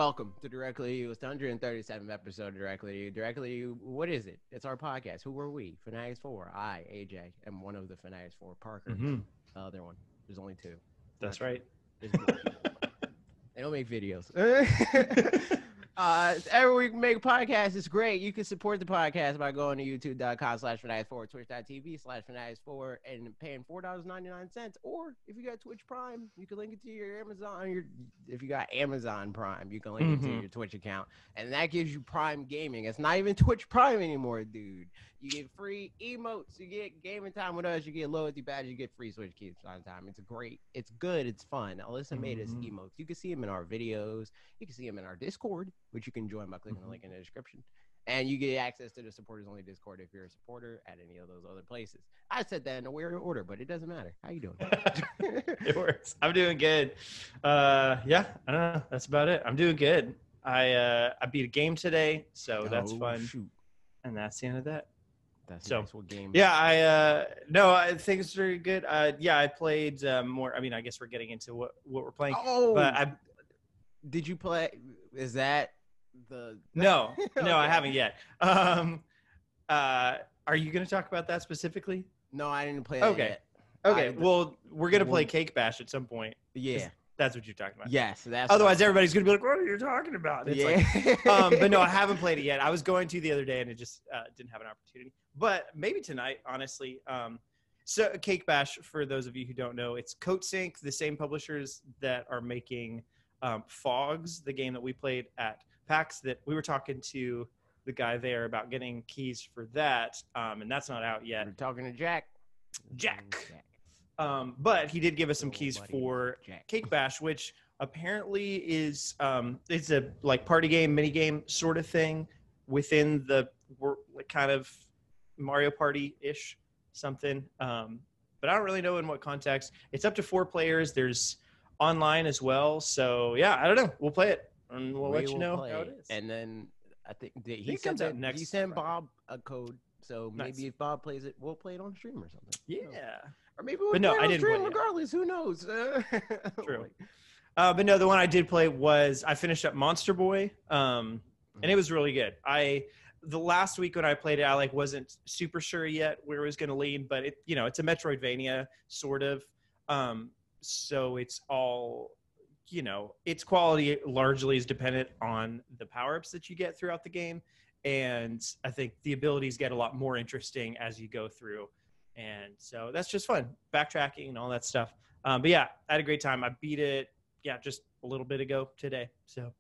Welcome to Directly You. It's the 137th episode of Directly You. Directly You, what is it? It's our podcast. Who are we? Fanatixfour. I, AJ, am one of the Fanatixfour. Parker, the other one. There's only two. That's right. There's more people. They don't make videos. Every week we make a podcast. It's great. You can support the podcast by going to youtube.com/fanatixfour, twitch.tv/fanatixfour, and paying $4.99. Or if you got Twitch Prime, you can link it to your Amazon. If you got Amazon Prime, you can link it to your Twitch account. And that gives you Prime Gaming. It's not even Twitch Prime anymore, dude. You get free emotes. You get gaming time with us. You get loyalty badges. You get free Switch keys on time. It's great. It's good. It's fun. Alyssa made us emotes. You can see them in our videos. You can see them in our Discord, which you can join by clicking the link in the description. And you get access to the supporters only Discord if you're a supporter at any of those other places. I said that in a weird order, but it doesn't matter. How you doing? It works. I'm doing good. Yeah, I don't know. That's about it. I'm doing good. I beat a game today, so that's fun. Shoot. And that's the end of that. That's so nice. What game? Yeah, I think it's very good. Yeah, I played more. I mean, I guess we're getting into what we're playing. Oh, but did you play? Is that the? No, Okay. no, I haven't yet. Are you going to talk about that specifically? No, I didn't play that yet. Okay. Well, we're going to play Cake Bash at some point. Yeah. That's what you're talking about. Yes. That's otherwise everybody's going to be like, what are you talking about? And it's like, but no, I haven't played it yet. I was going to the other day and it just didn't have an opportunity. But maybe tonight, honestly. So Cake Bash, for those of you who don't know, it's Coatsink, the same publishers that are making Fogs, the game that we played at PAX, that we were talking to the guy there about getting keys for that, and that's not out yet. We're talking to Jack. But he did give us some keys for Jack. Cake Bash, which apparently is it's a like party game, mini game sort of thing within the kind of Mario Party-ish something. But I don't really know in what context. It's up to 4 players. There's online as well. So yeah, I don't know. We'll play it and we'll let you know how it is. And then I think He comes out next he sent Friday. Bob a code. So Nice. maybe if Bob plays it, we'll play it on stream or something. Yeah. Or maybe we'll But no, play it I on didn't stream play it. regardless. Who knows? True. But no, the one I did play was I finished up Monster Boy, and it was really good. The last week when I played it, I wasn't super sure yet where it was going to lead, but it's a Metroidvania sort of. So it's all, its quality largely is dependent on the power-ups that you get throughout the game. And I think the abilities get a lot more interesting as you go through. And so that's just fun, backtracking and all that stuff. But yeah, I had a great time. I beat it, just a little bit ago today. So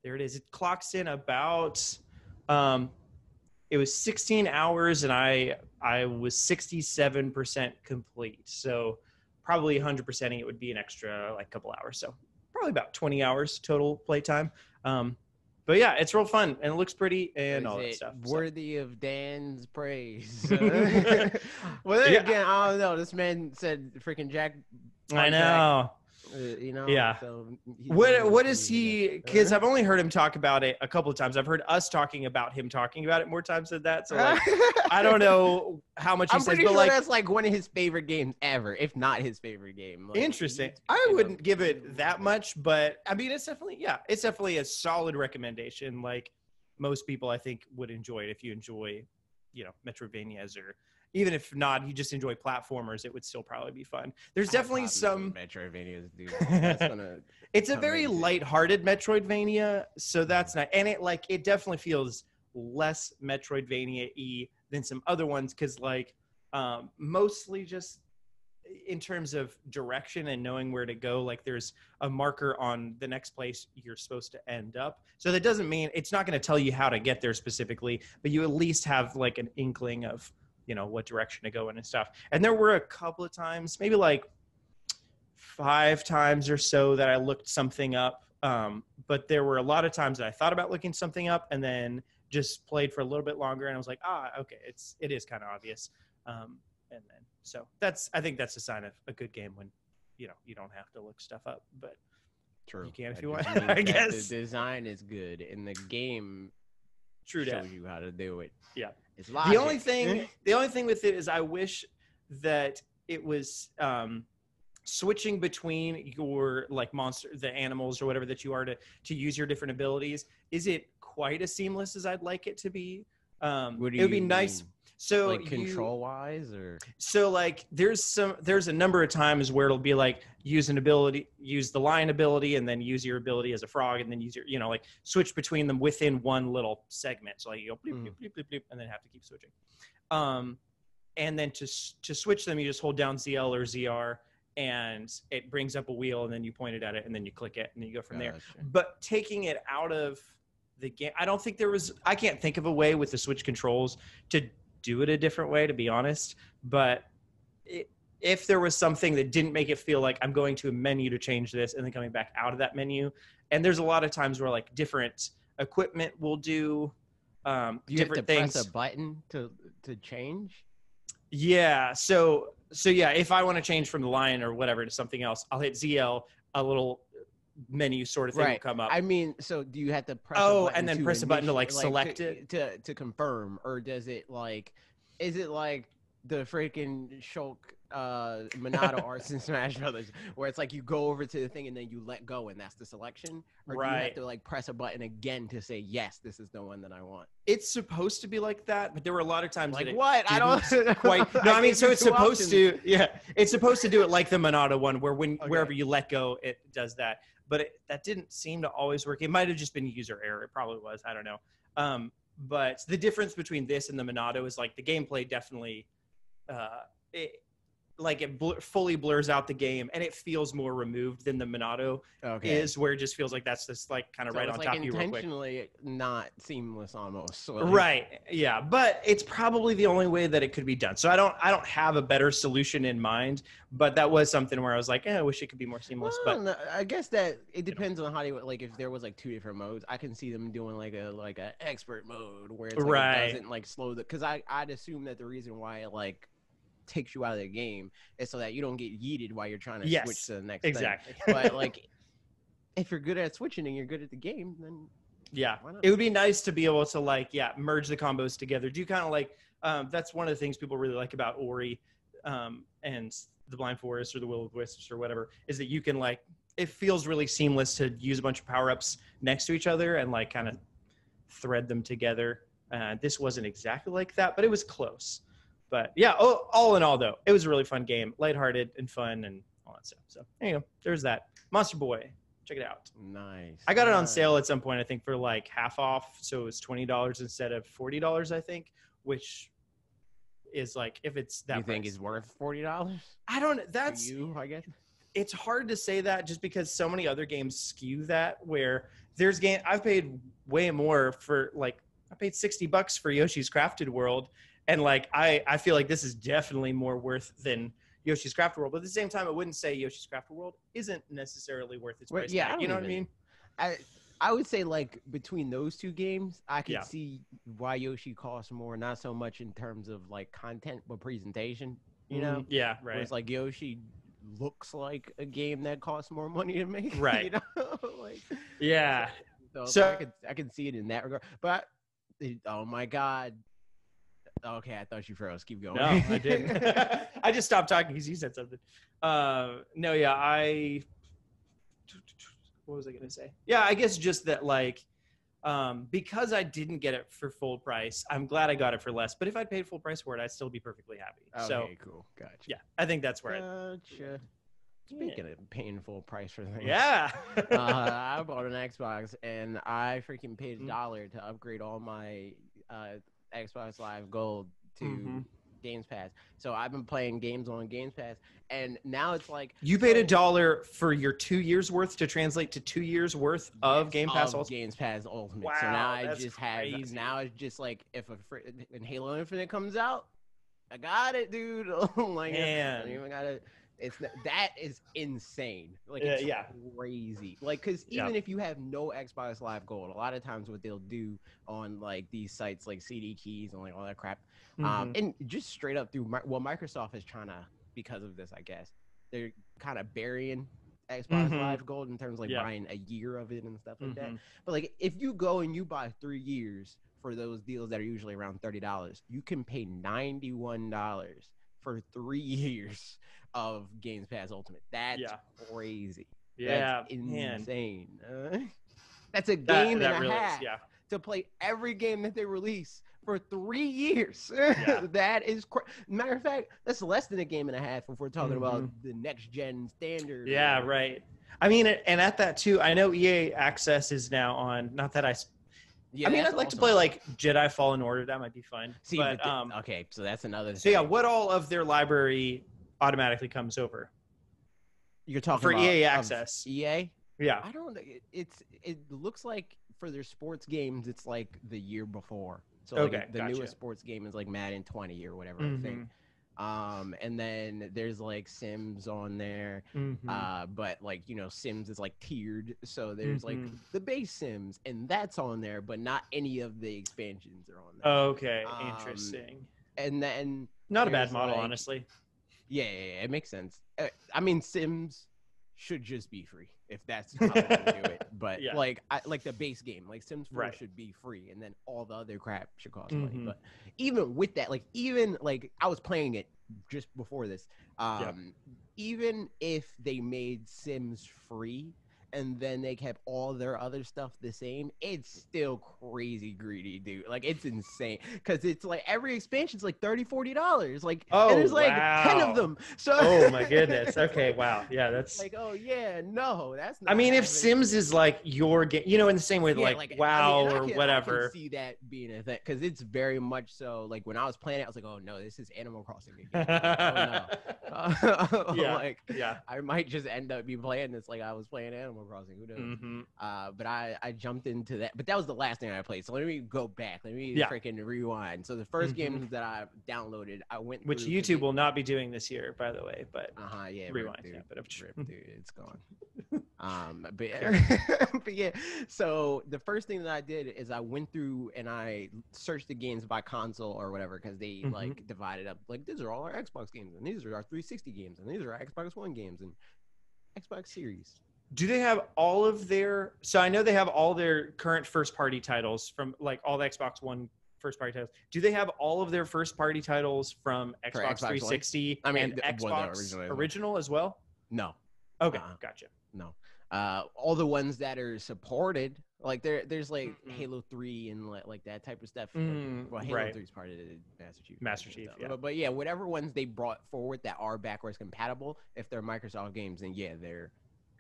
there it is. It clocks in about, it was 16 hours and I was 67% complete. So probably 100%ing it would be an extra couple hours. So probably about 20 hours total playtime. But yeah, it's real fun and it looks pretty and all that stuff. Worthy of Dan's praise. Well, then again, I don't know. This man said freaking Jack. I know. Yeah. So what is he? Because I've only heard him talk about it a couple of times. I've heard us talking about him talking about it more times than that. So I don't know how much he says. I'm pretty but sure that's one of his favorite games ever, if not his favorite game. Interesting. I wouldn't give it that much, but I mean, it's definitely a solid recommendation. Like most people, I think would enjoy it if you enjoy, Metroidvanias or. Even if not, you just enjoy platformers, it would still probably be fun. There's definitely some Metroidvanias, dude. That's gonna it's a very lighthearted Metroidvania, so that's nice. And it definitely feels less Metroidvania-y than some other ones, because mostly just in terms of direction and knowing where to go, there's a marker on the next place you're supposed to end up. So that doesn't mean it's not going to tell you how to get there specifically, but you at least have an inkling of what direction to go in and stuff. And there were a couple of times, maybe 5 times or so, that I looked something up. But there were a lot of times that I thought about looking something up and then just played for a little bit longer. And I was like, okay, it is kind of obvious. So I think that's a sign of a good game when, you don't have to look stuff up, but true. You can if you want, I guess. The design is good and the game shows you how to do it. Yeah. It's logic. The only thing with it is I wish that it was switching between your like the animals or whatever that you are to use your different abilities, is it quite as seamless as I'd like it to be? What do It would be you nice. mean? So Like control wise, or so like there's a number of times where it'll be like use the lion ability and then use your ability as a frog and then use your, like switch between them within one little segment. So like you go bleep, bleep, bleep, bleep, bleep, and then have to keep switching. And then to switch them, you just hold down ZL or ZR and it brings up a wheel and then you point it at it and then you click it and then you go from there. But taking it out of the game, I can't think of a way with the Switch controls to do it a different way, to be honest. But if there was something that didn't make it feel like I'm going to a menu to change this and then coming back out of that menu, and there's a lot of times where like different equipment will do you different have to things. press a button to change. Yeah. So yeah, if I want to change from the lion or whatever to something else, I'll hit ZL, a little menu sort of thing will come up. I mean, so do you have to press a button and then press a button to like select it to confirm, or does it like, is it like the freaking Shulk Monado arts in Smash Brothers, where it's like you go over to the thing and then you let go and that's the selection, or do you have to like press a button again to say yes, this is the one that I want? It's supposed to be like that, but there were a lot of times like that what I don't quite. No, I mean, so it's supposed to. Yeah, it's supposed to do it like the Monado one, where wherever you let go, it does that. But that didn't seem to always work. It might have just been user error. It probably was. I don't know. But the difference between this and the Monado is like the gameplay definitely, fully blurs out the game and it feels more removed than the Monado is, where it just feels like that's just like kind of right on top of you real quick. Intentionally not seamless almost. So right. Yeah. But it's probably the only way that it could be done. So I don't have a better solution in mind, but that was something where I was like, I wish it could be more seamless. Well, but I guess that it depends on how you, like, if there was like two different modes, I can see them doing like a expert mode where it's like it doesn't like slow because I'd assume that the reason why it like takes you out of the game is so that you don't get yeeted while you're trying to switch to the next thing. But like if you're good at switching and you're good at the game, then it would be nice to be able to like merge the combos together. Do you kind of like that's one of the things people really like about Ori and the Blind Forest or the Will of the Wisps or whatever, is that you can like, it feels really seamless to use a bunch of power-ups next to each other and like kind of thread them together. This wasn't exactly like that, but it was close. But yeah, all in all, though, it was a really fun game, lighthearted and fun and all that stuff. So there you go. There's that. Monster Boy. Check it out. Nice. I got it on sale at some point, I think, for like half off. So it was $20 instead of $40, I think, which is like, if it's that. You think it's worth $40? I don't. That's for you, I guess. It's hard to say that just because so many other games skew that, where there's game I've paid way more for, like I paid $60 for Yoshi's Crafted World. And like, I feel like this is definitely more worth than Yoshi's Crafted World. But at the same time, I wouldn't say Yoshi's Crafted World isn't necessarily worth its price tag. You know what I mean? I would say like between those two games, I could see why Yoshi costs more, not so much in terms of like content, but presentation, you know? Yeah, right. Whereas like Yoshi looks like a game that costs more money to make. Right. You know? Like, yeah. So I can see it in that regard. But, oh my God. Okay, I thought you froze. Keep going. No, I didn't. I just stopped talking because you said something. No, yeah, what was I going to say? Yeah, I guess just that, like, because I didn't get it for full price, I'm glad I got it for less. But if I'd paid full price for it, I'd still be perfectly happy. Okay, cool. Gotcha. Yeah, I think that's where Gotcha. Speaking of paying full price for things. Yeah. I bought an Xbox, and I freaking paid $1 to upgrade all my Xbox Live Gold to Games Pass. So I've been playing games on Games Pass, and now it's like you paid $1 for your 2 years worth to translate to 2 years worth of Game Pass Ultimate. Games Pass Ultimate. Wow, so now that's crazy. now it's just like if when Halo Infinite comes out, I got it, dude. Like, man, I don't even gotta. That is insane. Like, it's crazy. Like, because even if you have no Xbox Live Gold, a lot of times what they'll do on like these sites like CD Keys and like all that crap, and just straight up through Microsoft is trying to, because of this, I guess they're kind of burying Xbox Live Gold in terms of like buying a year of it and stuff like that. But like, if you go and you buy 3 years for those deals that are usually around $30, you can pay $91 for 3 years of Games Pass Ultimate. That's crazy. Yeah, That's insane. Man. That's a game that and a really half is, to play every game that they release for 3 years. That is matter of fact, that's less than a game and a half if we're talking about the next gen standard. Yeah, right. I mean, and at that too, I know EA Access is now on. Not that I mean, I'd like to play like Jedi Fallen Order. That might be fun. See, but okay, so that's another thing. So yeah, what all of their library automatically comes over? You're talking for about EA Access. EA? Yeah. I don't know. It looks like for their sports games, it's like the year before. So like the newest sports game is like Madden 20 or whatever, I think. And then there's like Sims on there, but like, you know, Sims is like tiered, so there's like the base Sims, and that's on there, but not any of the expansions are on there. Okay, interesting. And then not a bad model, honestly. Yeah, it makes sense. I mean, Sims should just be free if that's how they do it. But like the base game, like Sims 4 should be free, and then all the other crap should cost money. But even with that, like I was playing it just before this. Even if they made Sims free and then they kept all their other stuff the same, it's still crazy greedy, dude. Like, it's insane because it's like every expansion's like $30-$40, like, and there's like 10 of them. So oh my goodness. Okay, wow. Yeah, that's like, oh yeah, no, that's not I mean, happening. if Sims is like your game, you know, in the same way like WoW or whatever. I can see that being a thing because it's very much so. Like when I was playing it, I was like, oh no, this is Animal Crossing again. Oh no. I might just end up be playing this like I was playing Animal Crossing. Who knows? But I jumped into that. But that was the last thing I played. So let me go back. Let me freaking rewind. So the first games that I downloaded, I went which YouTube will not be doing this year, by the way. But rewind. Dude, dude, it's gone. But yeah. So the first thing that I did is I went through and I searched the games by console or whatever because they like divided up. Like these are all our Xbox games and these are our 360 games and these are our Xbox One games and Xbox Series. Do they have all of their? So I know they have all their current first-party titles from like all the Xbox One first-party titles. Do they have all of their first-party titles from Xbox 360? I mean, and Xbox original as well? No. Okay, gotcha. No. All the ones that are supported, like there's like Halo 3 and like that type of stuff. Well, Halo 3 is part of the Master Chief. But yeah, whatever ones they brought forward that are backwards compatible, if they're Microsoft games, then yeah, they're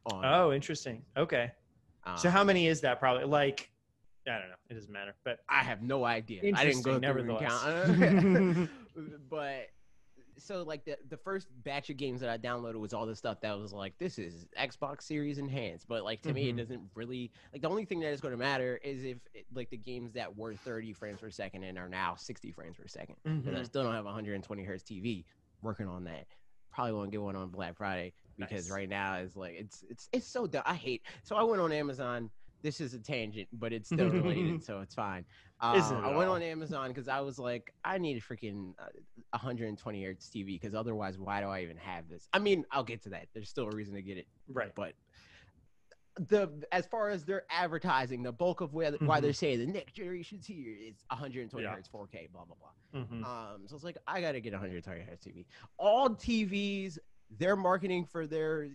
on. Oh, interesting. Okay. So how many is that? Probably like, I don't know. It doesn't matter. But I have no idea. I didn't go through and count. But so like the first batch of games that I downloaded was all the stuff that was like, this is Xbox Series enhanced. But like to me, it doesn't really like the only thing that is going to matter is if like the games that were 30 frames per second and are now 60 frames per second. Because I still don't have a 120 hertz TV. Working on that. Probably won't get one on Black Friday because right now it's like it's so dumb. I hate. So I went on Amazon. This is a tangent, but it's still related, so it's fine. I went on Amazon because I was like, I need a freaking 120 hertz TV because otherwise, why do I even have this? I mean, I'll get to that. There's still a reason to get it, right? But as far as their advertising, the bulk of why they're saying the next generation's here is 120 hertz, 4K, blah blah blah. So it's like I gotta get a 120 hertz TV. All TVs. Their marketing for their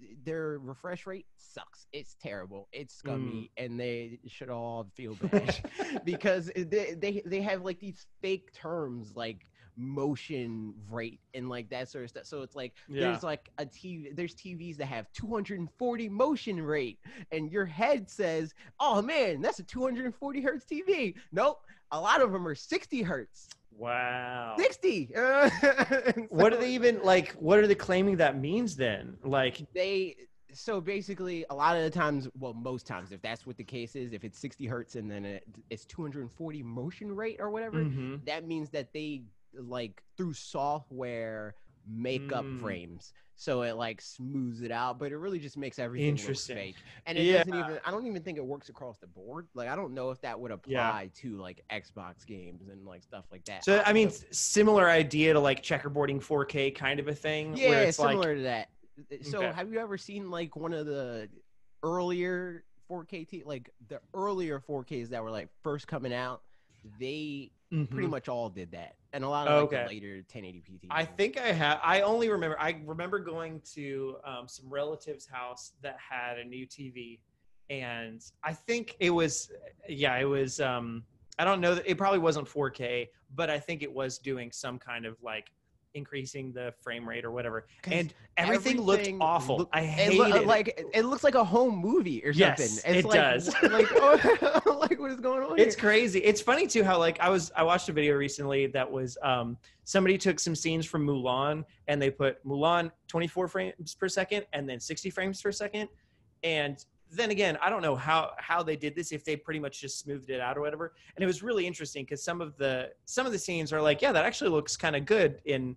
refresh rate sucks. It's terrible. It's scummy, and they should all feel bad because they have like these fake terms like motion rate and like that sort of stuff. So it's like there's like there's TVs that have 240 motion rate, and your head says, "Oh man, that's a 240 hertz TV." Nope, a lot of them are 60 hertz. Wow. 60. What are they even like? What are they claiming that means then? Like so basically a lot of the times, well, most times, if that's what the case is, if it's 60 hertz and then it's 240 motion rate or whatever, that means that they like through software make up frames. So it like smooths it out, but it really just makes everything look fake. And it doesn't even, I don't even think it works across the board. Like, I don't know if that would apply to like Xbox games and like stuff like that. So, I mean, similar idea to like checkerboarding 4K kind of a thing. Yeah, where it's similar to that. So have you ever seen like one of the earlier 4K, like the earlier 4Ks that were like first coming out? they Mhm. pretty much all did that, and a lot of like Okay. the later 1080p TVs. I think I have. I only remember. I remember going to some relative's house that had a new TV, and I think it was. Yeah, it was. I don't know that it probably wasn't 4K, but I think it was doing some kind of like increasing the frame rate or whatever. 'Cause And everything looked awful. I it hated it. like it looks like a home movie or something. Yes, It's it like, does. like, oh, like what is going on? It's here? crazy. It's funny too how like I watched a video recently that was somebody took some scenes from Mulan and they put Mulan 24 frames per second and then 60 frames per second. And then again, I don't know how they did this, if they pretty much just smoothed it out or whatever. And it was really interesting because some of the scenes are like, yeah, that actually looks kind of good in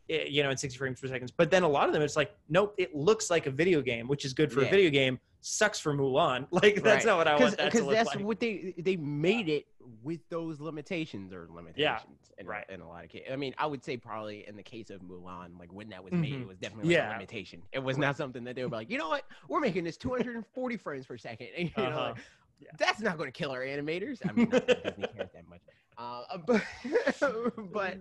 in 60 frames per second. But then a lot of them, it's like, nope, it looks like a video game, which is good for a video game. Sucks for Mulan. Like that's not what I want that to look that's like. what they made it with those limitations in a lot of cases. I mean, I would say probably in the case of Mulan, like when that was made, it was definitely like a limitation. It was not something that they were like, you know what, we're making this 240 frames per second, and you know, like, that's not going to kill our animators. I mean, not that Disney cares that much. But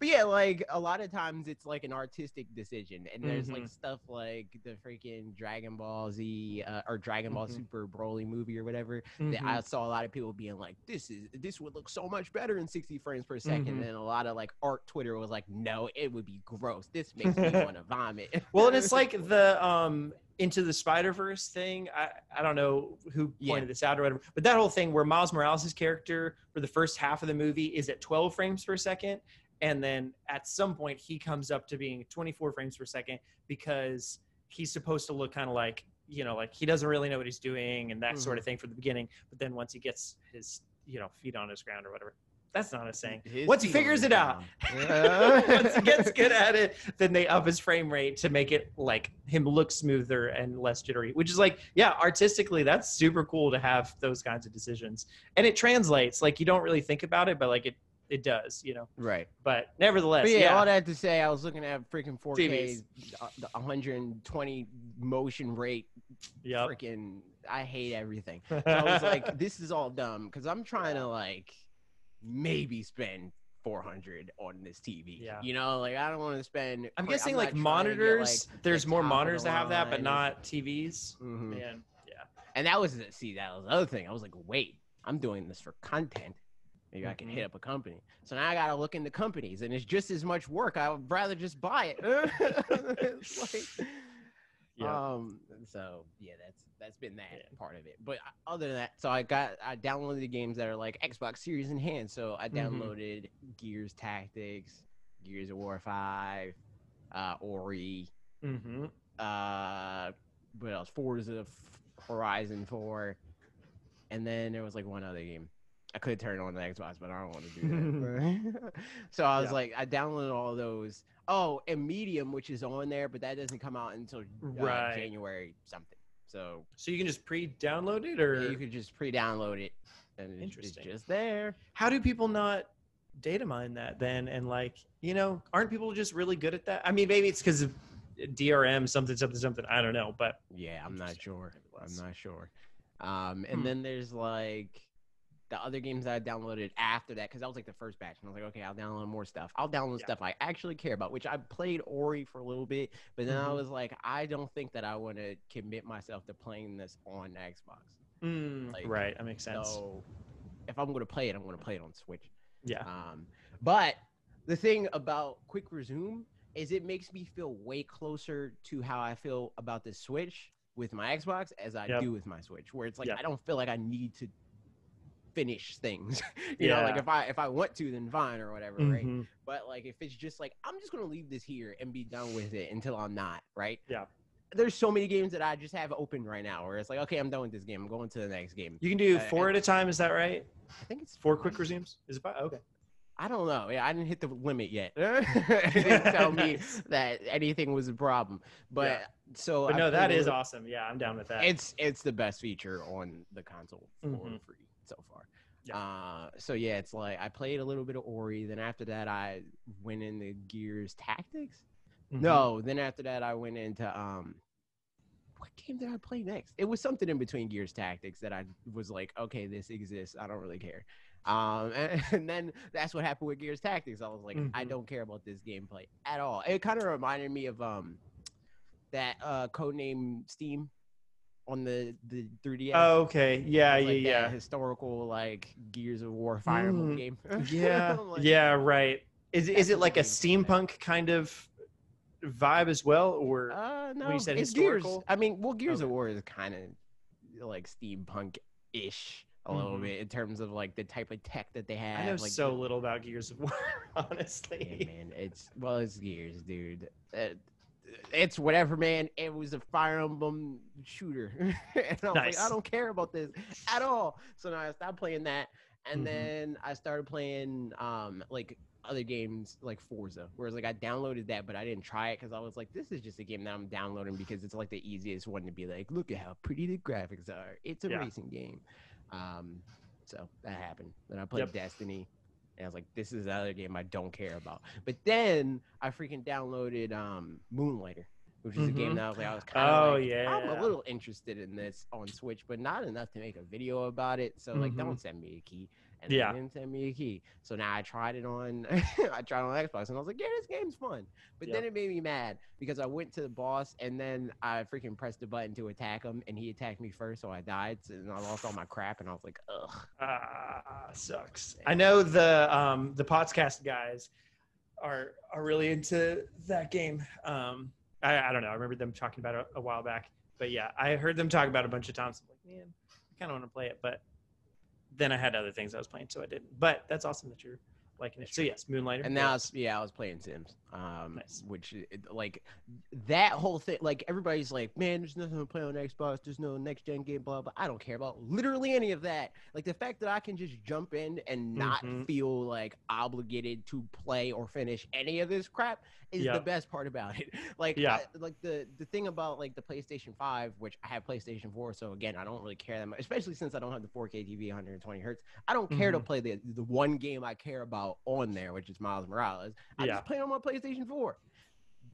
yeah, like a lot of times it's like an artistic decision, and there's like stuff like the freaking Dragon Ball Z or Dragon Ball Super Broly movie or whatever that I saw a lot of people being like, this would look so much better in 60 frames per second, and a lot of like art Twitter was like, no, it would be gross. This makes me want to vomit. Well, and it's like the Into the Spider-Verse thing. I don't know who pointed this out or whatever, but that whole thing where Miles Morales' character for the first half of the movie is at 12 frames per second, and then at some point he comes up to being 24 frames per second because he's supposed to look kind of like, like he doesn't really know what he's doing and that sort of thing for the beginning. But then once he gets his, feet on his ground or whatever. That's not a saying. Once he figures it out, once he gets good at it, then they up his frame rate to make it like him look smoother and less jittery, which is like, yeah, artistically, that's super cool to have those kinds of decisions. And it translates. Like, you don't really think about it, but like it does, Right. But nevertheless, but all that to say, I was looking at freaking 4K, TVs. 120 motion rate. Yep. Freaking, I hate everything. So I was like, this is all dumb because I'm trying to like maybe spend 400 on this TV. Like I don't want to spend. I'm guessing like monitors. There's more monitors that have that, but not TVs. Man, yeah. And that was the other thing. I was like, wait, I'm doing this for content. Maybe I can hit up a company. So now I gotta look into companies, and it's just as much work. I would rather just buy it. It's like, so yeah, that's been that part of it. But other than that, so I downloaded the games that are like Xbox Series in hand. So I downloaded Gears Tactics, Gears of War 5, Ori, what else? Forza Horizon 4, and then there was like one other game. I could turn it on the Xbox, but I don't want to do that. So I was like, I downloaded all those. Oh, and Medium, which is on there, but that doesn't come out until January something. So you can just pre-download it, or you could just pre-download it, and it's just there. How do people not data mine that then? And like, aren't people just really good at that? I mean, maybe it's because of DRM something. I don't know, but yeah, I'm not sure. And then there's like the other games that I downloaded after that, because that was like the first batch. And I was like, okay, I'll download more stuff. I'll download stuff I actually care about, which I played Ori for a little bit. But then I was like, I don't think that I want to commit myself to playing this on Xbox. Right, that makes sense. So if I'm going to play it, I'm going to play it on Switch. Yeah. But the thing about Quick Resume is it makes me feel way closer to how I feel about the Switch with my Xbox as I do with my Switch, where it's like I don't feel like I need to finish things. you know, like if I want to, then fine or whatever, right? But like if it's just like I'm just gonna leave this here and be done with it until I'm not, right? Yeah. There's so many games that I just have open right now where it's like, okay, I'm done with this game. I'm going to the next game. You can do 4 at a time, is that right? I think it's 4 quick resumes. Is it 5? Okay. I don't know. Yeah, I didn't hit the limit yet. It didn't tell me that anything was a problem. But But no, that is awesome. Yeah, I'm down with that. It's the best feature on the console for free so far. Yeah. So yeah, it's like I played a little bit of Ori. Then after that, I went into Gears Tactics. No, then after that, I went into what game did I play next? It was something in between Gears Tactics that I was like, okay, this exists. I don't really care. And then that's what happened with Gears Tactics. I was like, I don't care about this gameplay at all. It kind of reminded me of that codename Steam on the 3DS. Oh, okay. Yeah, It's like yeah. that historical like Gears of War Fire Emblem game. Yeah, Like, yeah, right. Is it what like the a game's like. steampunk kind of vibe as well, or No, when you said it's historical? Gears. I mean, well, Gears of Okay. War is kind of like steampunk-ish a little bit in terms of like the type of tech that they have. I know like so little about Gears of War, honestly. Yeah, man, it's Gears, dude. It's whatever, man. It was a Fire Emblem shooter, and I was like, Nice. I don't care about this at all. So now I stopped playing that, and then I started playing like other games like Forza, whereas like I downloaded that, but I didn't try it because I was like, this is just a game that I'm downloading because it's like the easiest one to be like, look at how pretty the graphics are. It's a racing game. So that happened. Then I played Destiny. And I was like, this is another game I don't care about. But then I freaking downloaded Moonlighter, which is a game that I was kind of I'm a little interested in this on Switch, but not enough to make a video about it. So like, don't send me a key. And they didn't send me a key. So now I tried it on Xbox, and I was like, yeah, this game's fun. But then it made me mad because I went to the boss, and then I freaking pressed the button to attack him, and he attacked me first, so I died, and I lost all my crap, and I was like, ugh. Sucks. I know the podcast guys are really into that game. I don't know. I remember them talking about it a while back, but yeah, I heard them talk about it a bunch of times. I'm like, man, I kind of want to play it, but then I had other things I was playing, so I didn't. But that's awesome that you're liking it. So yes, Moonlighter. And now I was playing Sims, Nice. which like that whole thing. Like everybody's like, man, there's nothing to play on Xbox. There's no next gen game, blah blah. I don't care about literally any of that. Like the fact that I can just jump in and not feel like obligated to play or finish any of this crap is the best part about it. Like like the thing about like the PlayStation 5, which I have PlayStation 4, so again, I don't really care that much, especially since I don't have the 4K TV 120 hertz. I don't care to play the one game I care about on there, which is Miles Morales. I just play on my PlayStation 4.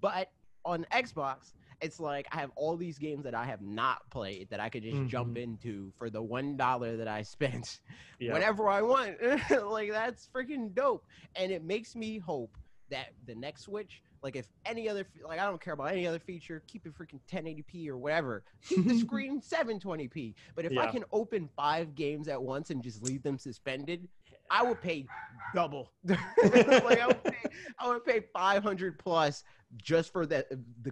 But on Xbox, it's like I have all these games that I have not played that I could just jump into for the $1 that I spent whenever I want. Like that's freaking dope. And it makes me hope that the next Switch, like if any other, like I don't care about any other feature, keep it freaking 1080p or whatever, keep the screen 720p. But if I can open 5 games at once and just leave them suspended, I would pay double. Like I would pay 500 plus just for the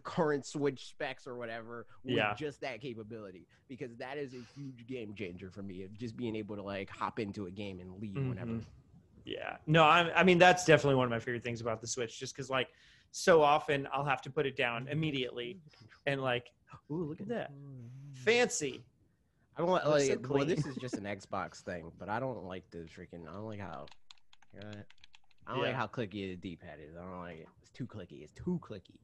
current Switch specs or whatever with just that capability, because that is a huge game changer for me of just being able to like hop into a game and leave whenever. Yeah, no, I mean that's definitely one of my favorite things about the Switch, just because like so often I'll have to put it down immediately and like, ooh, look at that, fancy. I don't like well, this is just an Xbox thing, but I don't like the freaking. I don't like how. I don't like how clicky the D-pad is. I don't like it. It's too clicky. It's too clicky.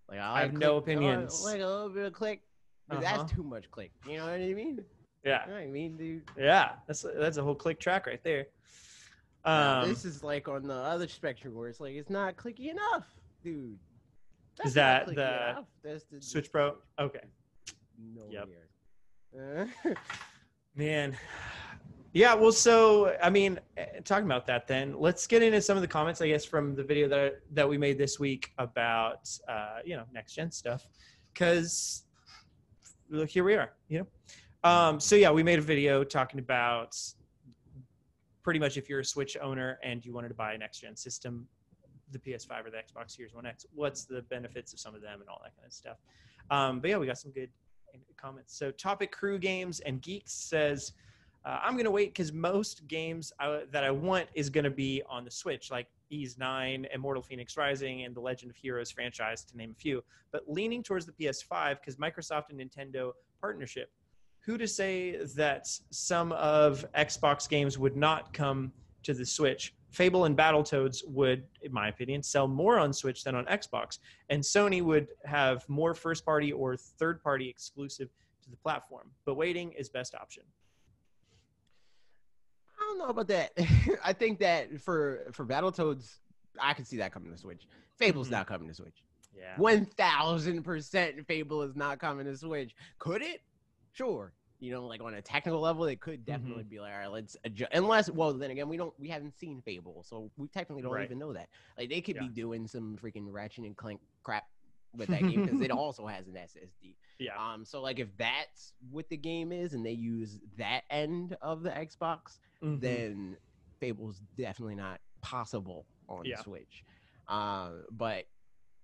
Like I have no opinions. I like a little bit of click, but that's too much click. You know what I mean? Yeah. You know what I mean, dude? Yeah, that's a whole click track right there. This is like on the other spectrum where it's like it's not clicky enough, dude. That's is that the Switch Pro? Okay. No. Yep. Man. Yeah, well, so I mean, talking about that, then let's get into some of the comments, I guess, from the video that we made this week about next gen stuff, because look, here we are, so yeah, we made a video talking about pretty much if you're a Switch owner and you wanted to buy a next gen system, the PS5 or the Xbox Series X, what's the benefits of some of them and all that kind of stuff. But yeah, we got some good comments. So Topic Crew Games and Geeks says, I'm going to wait because most games that I want is going to be on the Switch, like Ys 9, Immortal Phoenix Rising, and the Legend of Heroes franchise, to name a few. But leaning towards the PS5 because Microsoft and Nintendo partnership. Who to say that some of Xbox games would not come to the Switch? Fable and Battletoads would, in my opinion, sell more on Switch than on Xbox. And Sony would have more first-party or third-party exclusive to the platform. But waiting is best option. I don't know about that. I think that for Battletoads, I can see that coming to Switch. Fable's not coming to Switch. Yeah. 1000% Fable is not coming to Switch. Could it? Sure. You know, like on a technical level, they could definitely be like, all right, let's adjust. Unless, well, then again, we haven't seen Fable, so we technically don't even know that. Like, they could be doing some freaking Ratchet and Clank crap with that game because it also has an SSD. Yeah. So like if that's what the game is and they use that end of the Xbox, then Fable's definitely not possible on Switch. But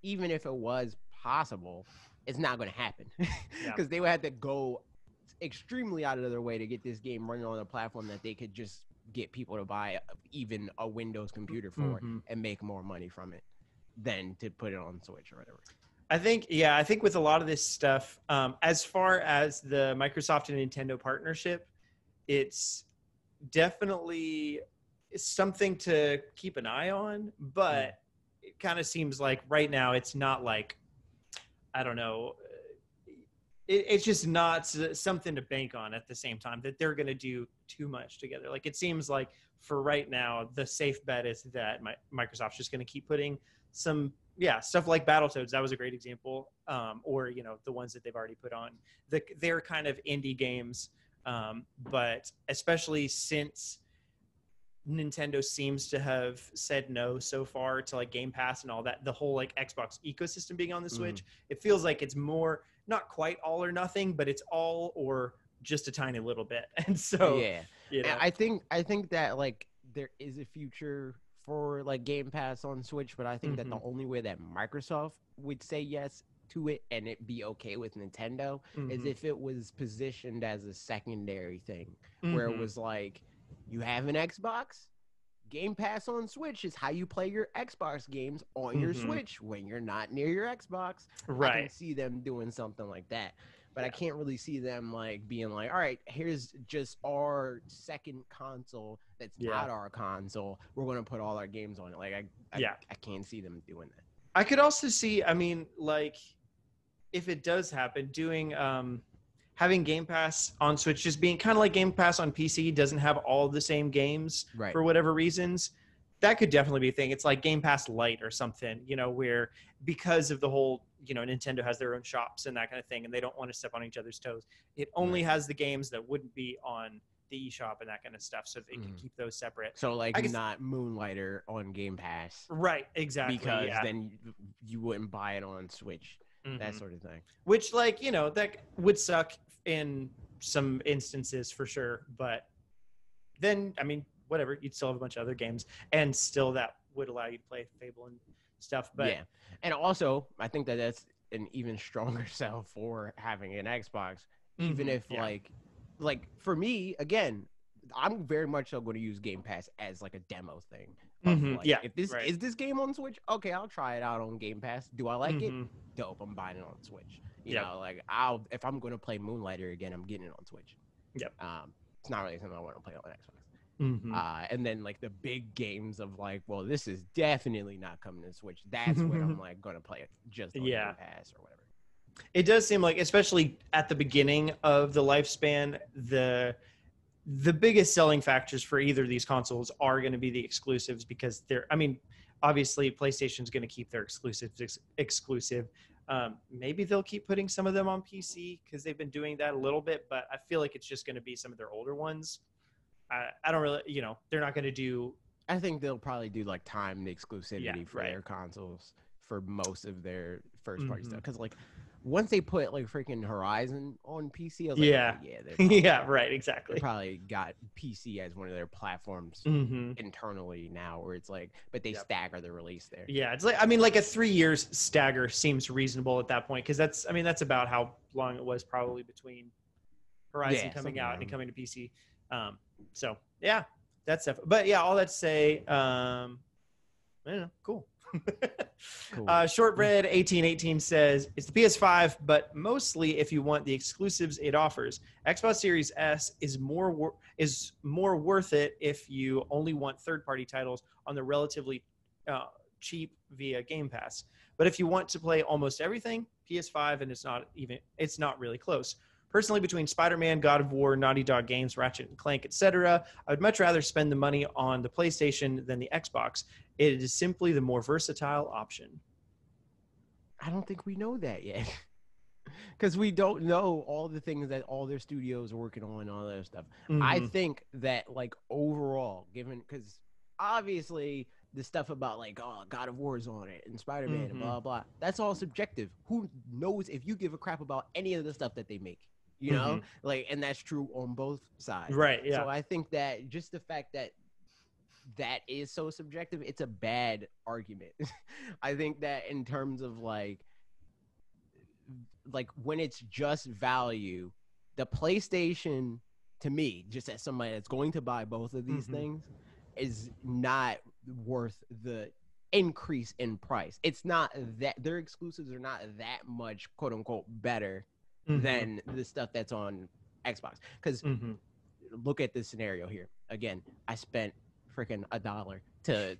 even if it was possible, it's not going to happen because they would have to go extremely out of their way to get this game running on a platform that they could just get people to buy even a Windows computer for and make more money from it than to put it on Switch or whatever. I think with a lot of this stuff, as far as the Microsoft and Nintendo partnership, it's definitely something to keep an eye on, but it kind of seems like right now it's not like, I don't know, it's just not something to bank on at the same time that they're going to do too much together. Like, it seems like for right now, the safe bet is that Microsoft's just going to keep putting some, stuff like Battletoads. That was a great example. Or, the ones that they've already put on. They're kind of indie games. But especially since Nintendo seems to have said no so far to like Game Pass and all that, the whole like Xbox ecosystem being on the Switch, it feels like it's more, not quite all or nothing, but it's all or just a tiny little bit. And so, I think that like there is a future for like Game Pass on Switch, but I think that the only way that Microsoft would say yes to it and it be okay with Nintendo is if it was positioned as a secondary thing, where it was like, you have an Xbox, Game Pass on Switch is how you play your Xbox games on your Switch when you're not near your Xbox. Right. I can see them doing something like that. But I can't really see them like being like, all right, here's just our second console that's not our console. We're going to put all our games on it. Like, I can't see them doing that. I could also see, I mean, like, if it does happen, doing having Game Pass on Switch just being kind of like Game Pass on PC, doesn't have all the same games for whatever reasons. That could definitely be a thing. It's like Game Pass Lite or something, where because of the whole, Nintendo has their own shops and that kind of thing, and they don't want to step on each other's toes. It only has the games that wouldn't be on the eShop and that kind of stuff, so they can keep those separate. So like not Moonlighter on Game Pass. Right, exactly. Because then you wouldn't buy it on Switch. That sort of thing. Which, like, that would suck in some instances for sure. But then, I mean, whatever, you'd still have a bunch of other games, and still that would allow you to play Fable and stuff. But and also, I think that that's an even stronger sell for having an Xbox, even if like for me, again, I'm very much so going to use Game Pass as like a demo thing. Like, if this is this game on Switch, okay, I'll try it out on Game Pass. Do I like it? Dope, I'm buying it on Switch. You know, like if I'm going to play Moonlighter again, I'm getting it on Switch. It's not really something I want to play on Xbox. And then like the big games of like, well, this is definitely not coming to Switch. That's when I'm like going to play it just on Game Pass or whatever. It does seem like, especially at the beginning of the lifespan, the biggest selling factors for either of these consoles are going to be the exclusives, because obviously PlayStation's going to keep their exclusives exclusive. Maybe they'll keep putting some of them on PC because they've been doing that a little bit, but I feel like it's just going to be some of their older ones. I don't really, they're not going to do. I think they'll probably do like timed exclusivity for their consoles for most of their first party stuff. Because like once they put like freaking Horizon on PC, I was like, exactly. They probably got PC as one of their platforms internally now, where it's like, but they stagger the release there. Yeah, it's like a 3 years stagger seems reasonable at that point, because that's about how long it was probably between Horizon coming out and coming to PC. So yeah, that's stuff. But yeah, all that to say, I don't know, cool. Shortbread 1818 says it's the PS5, but mostly if you want the exclusives it offers. Xbox Series S is more worth it if you only want third-party titles on the relatively cheap via Game Pass. But if you want to play almost everything, PS5, and it's not really close. Personally, between Spider-Man, God of War, Naughty Dog games, Ratchet and Clank, etc., I would much rather spend the money on the PlayStation than the Xbox. It is simply the more versatile option. I don't think we know that yet. because we don't know all the things that all their studios are working on and all that stuff. I Mm-hmm. think that like overall, given because obviously the stuff about like God of War's on it and Spider-Man and Mm-hmm. blah blah, that's all subjective. Who knows if you give a crap about any of the stuff that they make? You Mm-hmm. know, like, and that's true on both sides. Right. Yeah. So I think that just the fact that that is so subjective, it's a bad argument. I think that in terms of like when it's just value, the PlayStation to me, just as somebody that's going to buy both of these Mm-hmm. things, is not worth the increase in price. It's not that their exclusives are not that much quote unquote better Mm-hmm. than the stuff that's on Xbox. Because Mm-hmm. look at this scenario here. Again, I spent freaking $1 to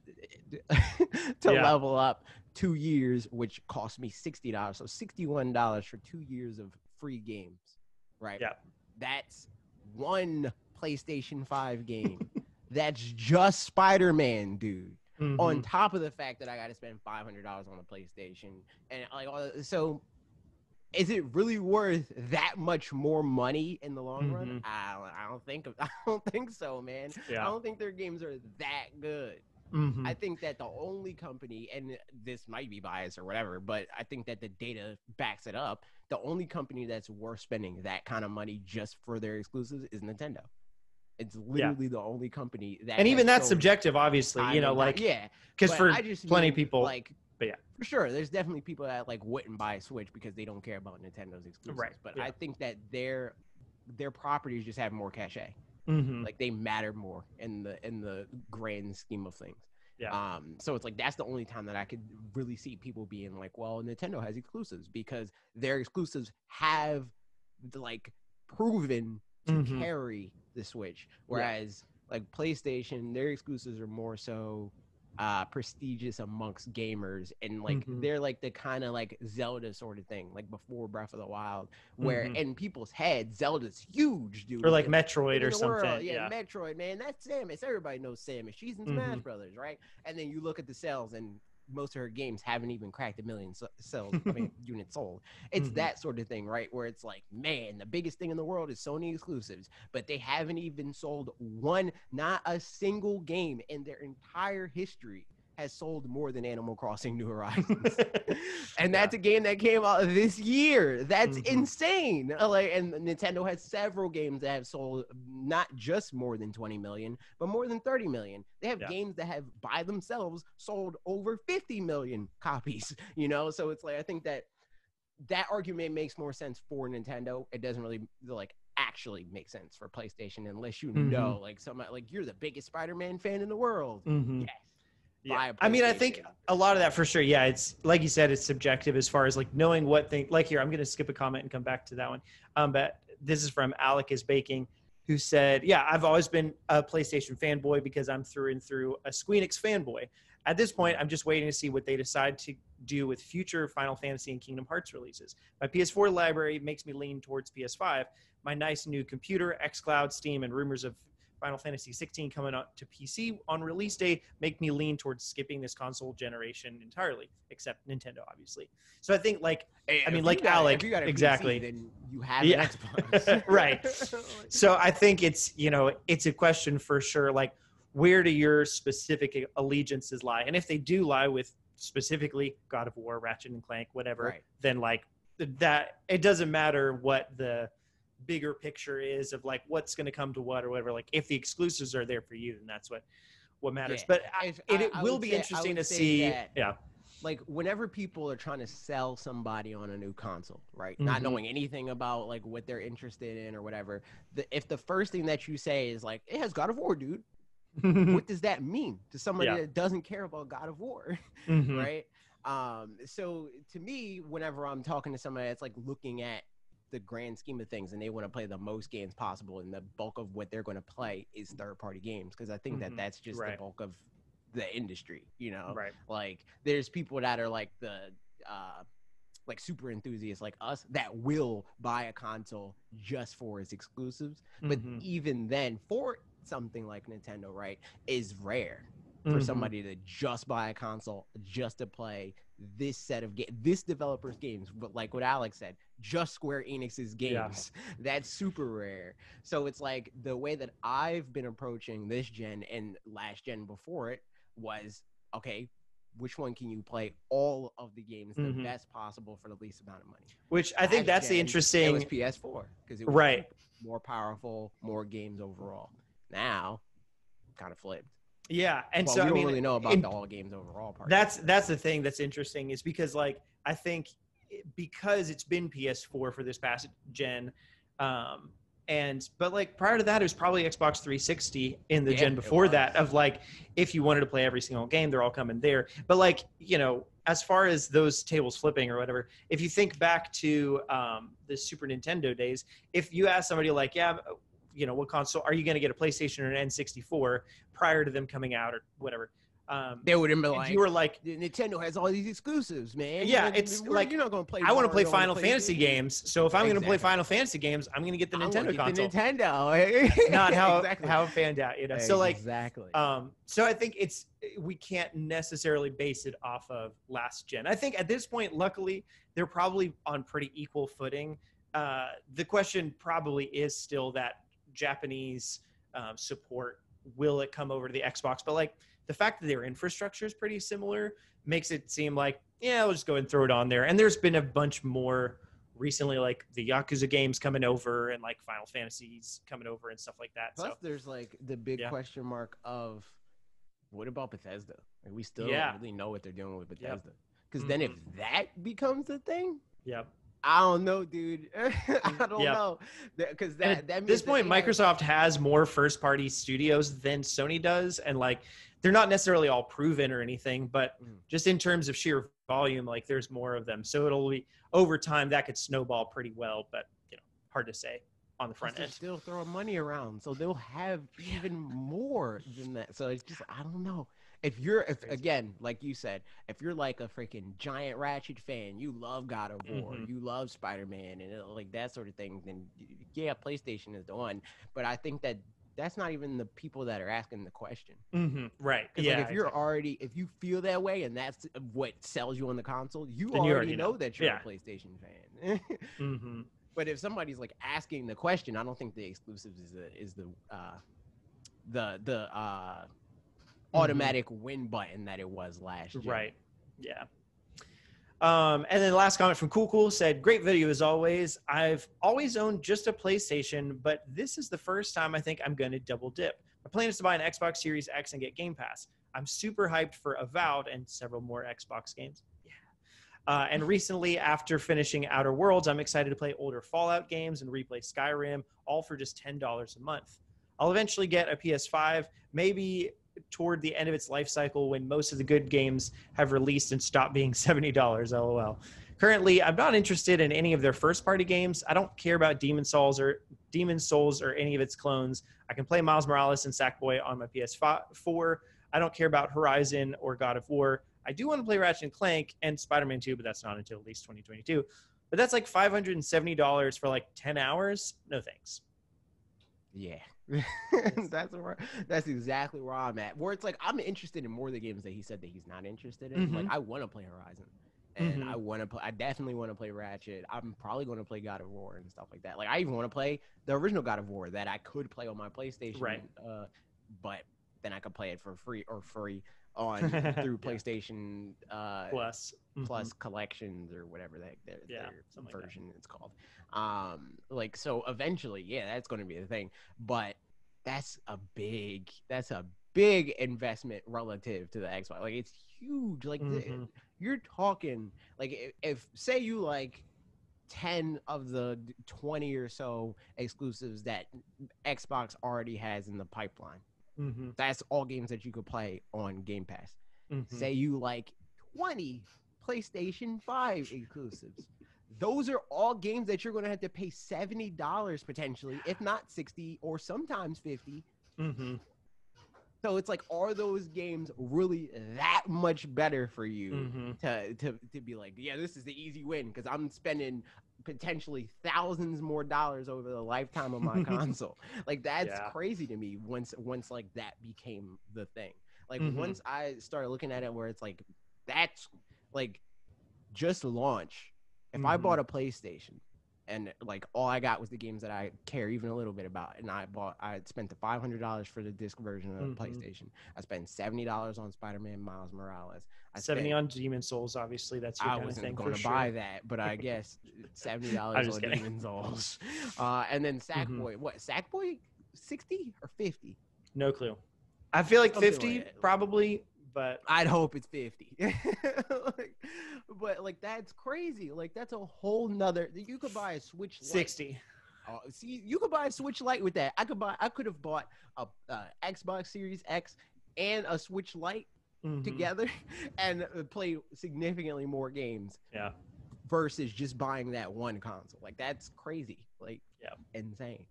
Yeah. level up 2 years, which cost me $60. So $61 for 2 years of free games, right? Yeah. That's one PlayStation 5 game. That's just Spider-Man, dude. Mm-hmm. On top of the fact that I got to spend $500 on a PlayStation, and like, so is it really worth that much more money in the long run? I don't think so, man. Yeah. I don't think their games are that good. Mm-hmm. I think that the only company, and this might be biased or whatever, but I think that the data backs it up. The only company that's worth spending that kind of money just for their exclusives is Nintendo. It's literally the only company that, and even that's sold subjective, obviously. You know, like because for plenty of people, like, but yeah, for sure, there's definitely people that like wouldn't buy a Switch because they don't care about Nintendo's exclusives. Right, But yeah. I think that their properties just have more cachet. Mm-hmm. Like they matter more in the grand scheme of things. Yeah. So it's like that's the only time that I could really see people being like, well, Nintendo has exclusives because their exclusives have like proven to Mm-hmm. carry the Switch, whereas like PlayStation, their exclusives are more so prestigious amongst gamers, and like they're like the kind of like Zelda sort of thing, like before Breath of the Wild, where in people's heads Zelda's huge, dude, or like Metroid or something. World. Yeah, Metroid, man, that's Samus. Everybody knows Samus. She's in Smash Brothers, right? And then you look at the sales, and most of her games haven't even cracked 1 million sales. I mean, units sold. It's that sort of thing, right? Where it's like, man, the biggest thing in the world is Sony exclusives, but they haven't even sold not a single game in their entire history has sold more than Animal Crossing New Horizons. And that's a game that came out this year. That's insane. Like, and Nintendo has several games that have sold not just more than 20 million, but more than 30 million. They have games that have by themselves sold over 50 million copies, you know? So it's like, I think that argument makes more sense for Nintendo. It doesn't really like actually make sense for PlayStation unless you know, like somebody like you're the biggest Spider-Man fan in the world. Yes. Yeah. I mean, I think a lot of that for sure. Yeah, it's like you said, it's subjective as far as like knowing what thing. Like here, I'm going to skip a comment and come back to that one. But this is from Alec is Baking, who said, "Yeah, I've always been a PlayStation fanboy because I'm through and through a Squeenix fanboy. At this point, I'm just waiting to see what they decide to do with future Final Fantasy and Kingdom Hearts releases. My PS4 library makes me lean towards PS5. My nice new computer, xCloud, Steam, and rumors of Final Fantasy 16 coming out to PC on release day make me lean towards skipping this console generation entirely, except Nintendo, obviously." So I think, like, I mean, like Alec, if you got a exactly. PC, then you have an Xbox. Right. So I think it's, you know, it's a question for sure, like, where do your specific allegiances lie? And if they do lie with specifically God of War, Ratchet and Clank, whatever, then like that, it doesn't matter what the bigger picture is of like what's going to come to what or whatever. Like if the exclusives are there for you, then that's what matters. But it will be interesting to see. Like whenever people are trying to sell somebody on a new console, right? Not knowing anything about like what they're interested in or whatever. If the first thing that you say is like, it has God of War, dude. What does that mean to somebody that doesn't care about God of War? Right? So to me, whenever I'm talking to somebody that's like looking at the grand scheme of things and they want to play the most games possible and the bulk of what they're going to play is third-party games, because I think that that's just the bulk of the industry, you know? Like there's people that are like the like super enthusiasts like us that will buy a console just for its exclusives, but even then for something like Nintendo, right, is rare. for somebody to just buy a console just to play this set of this developer's games. But like what Alex said, just Square Enix's games. Yeah. That's super rare. So it's like the way that I've been approaching this gen and last gen before it was, okay, which one can you play all of the games the best possible for the least amount of money? Which I think that's the interesting. It was PS4 because it was more powerful, more games overall. Now, kind of flipped. Yeah, and well, so we don't I mean, really know about the all games overall part. That's the thing that's interesting is because like I think because it's been PS4 for this past gen, but like prior to that it was probably Xbox 360 in the gen before that of like if you wanted to play every single game they're all coming there. But like as far as those tables flipping or whatever, if you think back to the Super Nintendo days, if you ask somebody like what console are you going to get, a PlayStation or an N64 prior to them coming out or whatever, they would have been like, you were like, Nintendo has all these exclusives, man. Yeah, it's like, you're not going to play. I want to play Final Fantasy games, so if I'm going to play Final Fantasy games, I'm going to get the Nintendo console. The Nintendo, not how it fanned out, So like, exactly. So I think we can't necessarily base it off of last gen. I think at this point, luckily, they're probably on pretty equal footing. The question probably is still that Japanese support. Will it come over to the Xbox? But like the fact that their infrastructure is pretty similar makes it seem like, we'll just go ahead and throw it on there. And there's been a bunch more recently, like the Yakuza games coming over and like Final Fantasies coming over and stuff like that. Plus, there's like the big question mark of what about Bethesda? Like, we still don't really know what they're doing with Bethesda. Because then if that becomes a thing, I don't know, dude. I don't know, because at this point, Microsoft has more first-party studios than Sony does, and like they're not necessarily all proven or anything, but just in terms of sheer volume, like there's more of them. So it'll be over time that could snowball pretty well, but hard to say on the front end. Still throwing money around, so they'll have even more than that. So it's just I don't know. If again, like you said, if you're like a freaking giant Ratchet fan, you love God of War, you love Spider-Man, and like that sort of thing, then PlayStation is the one. But I think that's not even the people that are asking the question. Right. Yeah. Like if you feel that way, and that's what sells you on the console, you already know that you're a PlayStation fan. But if somebody's like asking the question, I don't think the exclusives is the automatic win button that it was last year. Right. Yeah. And then the last comment from Cool said, great video as always. I've always owned just a PlayStation, but this is the first time I think I'm going to double dip. My plan is to buy an Xbox Series X and get Game Pass. I'm super hyped for Avowed and several more Xbox games. Yeah. And recently, after finishing Outer Worlds, I'm excited to play older Fallout games and replay Skyrim, all for just $10 a month. I'll eventually get a PS5, maybe toward the end of its life cycle when most of the good games have released and stopped being $70, lol. Currently, I'm not interested in any of their first-party games. I don't care about Demon's Souls or any of its clones. I can play Miles Morales and Sackboy on my PS4. I don't care about Horizon or God of War. I do want to play Ratchet & Clank and Spider-Man 2, but that's not until at least 2022. But that's like $570 for like 10 hours? No thanks. Yeah. That's exactly where I'm at. Where it's like I'm interested in more of the games that he said that he's not interested in. Like I want to play Horizon, and I definitely want to play Ratchet. I'm probably going to play God of War and stuff like that. Like I even want to play the original God of War that I could play on my PlayStation, right? But then I could play it for free on through PlayStation Plus collections or whatever their version it's called. Like so eventually, that's going to be the thing. But that's a big investment relative to the Xbox. Like it's huge. Like you're talking like if say you like 10 of the 20 or so exclusives that Xbox already has in the pipeline. That's all games that you could play on Game Pass. Say you like 20 PlayStation 5 exclusives. Those are all games that you're going to have to pay $70 potentially, if not $60 or sometimes $50. So it's like, are those games really that much better for you to be like, yeah, this is the easy win because I'm spending potentially thousands more dollars over the lifetime of my console. Like that's crazy to me once like that became the thing. Like once I started looking at it where it's like, that's like just launch. If I bought a PlayStation and like all I got was the games that I care even a little bit about, and I spent the $500 for the disc version of the PlayStation. I spent $70 on Spider-Man Miles Morales. I 70 on Demon Souls, obviously. That's your I kind of wasn't thing going for to sure. buy that, but I guess $70 on Demon Souls. And then Sackboy, what, Sackboy 60 or 50? No clue. I feel like Something 50 like probably, but I'd hope it's 50. But like that's crazy. Like that's a whole nother. You could buy a Switch Lite. 60. See, you could buy a Switch Lite with that. I could have bought a Xbox Series X and a Switch Lite together and play significantly more games. Yeah. Versus just buying that one console. Like that's crazy. Like insane.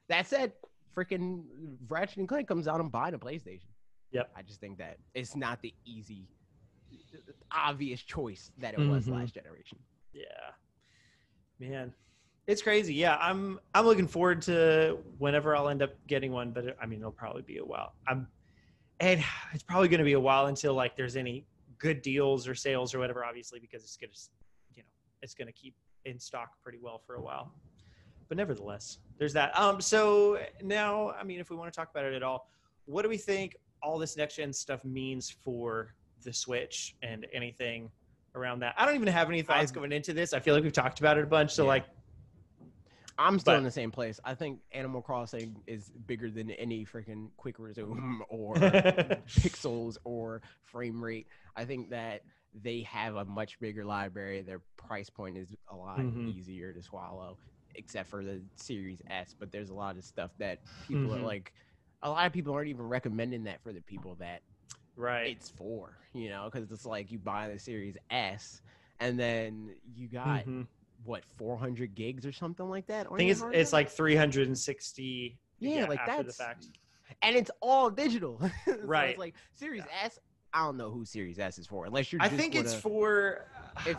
That said, freaking Ratchet and Clank comes out and buying a PlayStation. Yep. I just think that it's not the easy, obvious choice that it was last generation. Yeah, man, it's crazy. Yeah, I'm looking forward to whenever I'll end up getting one, but I mean, it'll probably be a while. And it's probably going to be a while until like there's any good deals or sales or whatever. Obviously, because it's going to keep in stock pretty well for a while. But nevertheless, there's that. So now, I mean, if we want to talk about it at all, what do we think all this next gen stuff means for the Switch and anything around that? I don't even have any thoughts going into this. I feel like we've talked about it a bunch. So like, I'm still in the same place. I think Animal Crossing is bigger than any freaking quick resume or pixels or frame rate. I think that they have a much bigger library. Their price point is a lot easier to swallow, except for the Series S. But there's a lot of stuff that people are like, a lot of people aren't even recommending that for the people that it's for, because it's like you buy the Series S and then you got what, 400 gigs or something like that. I think it's like 360. Yeah, like after that's the fact, and it's all digital. So right. It's like Series S. I don't know who Series S is for, unless you're. I think it's for.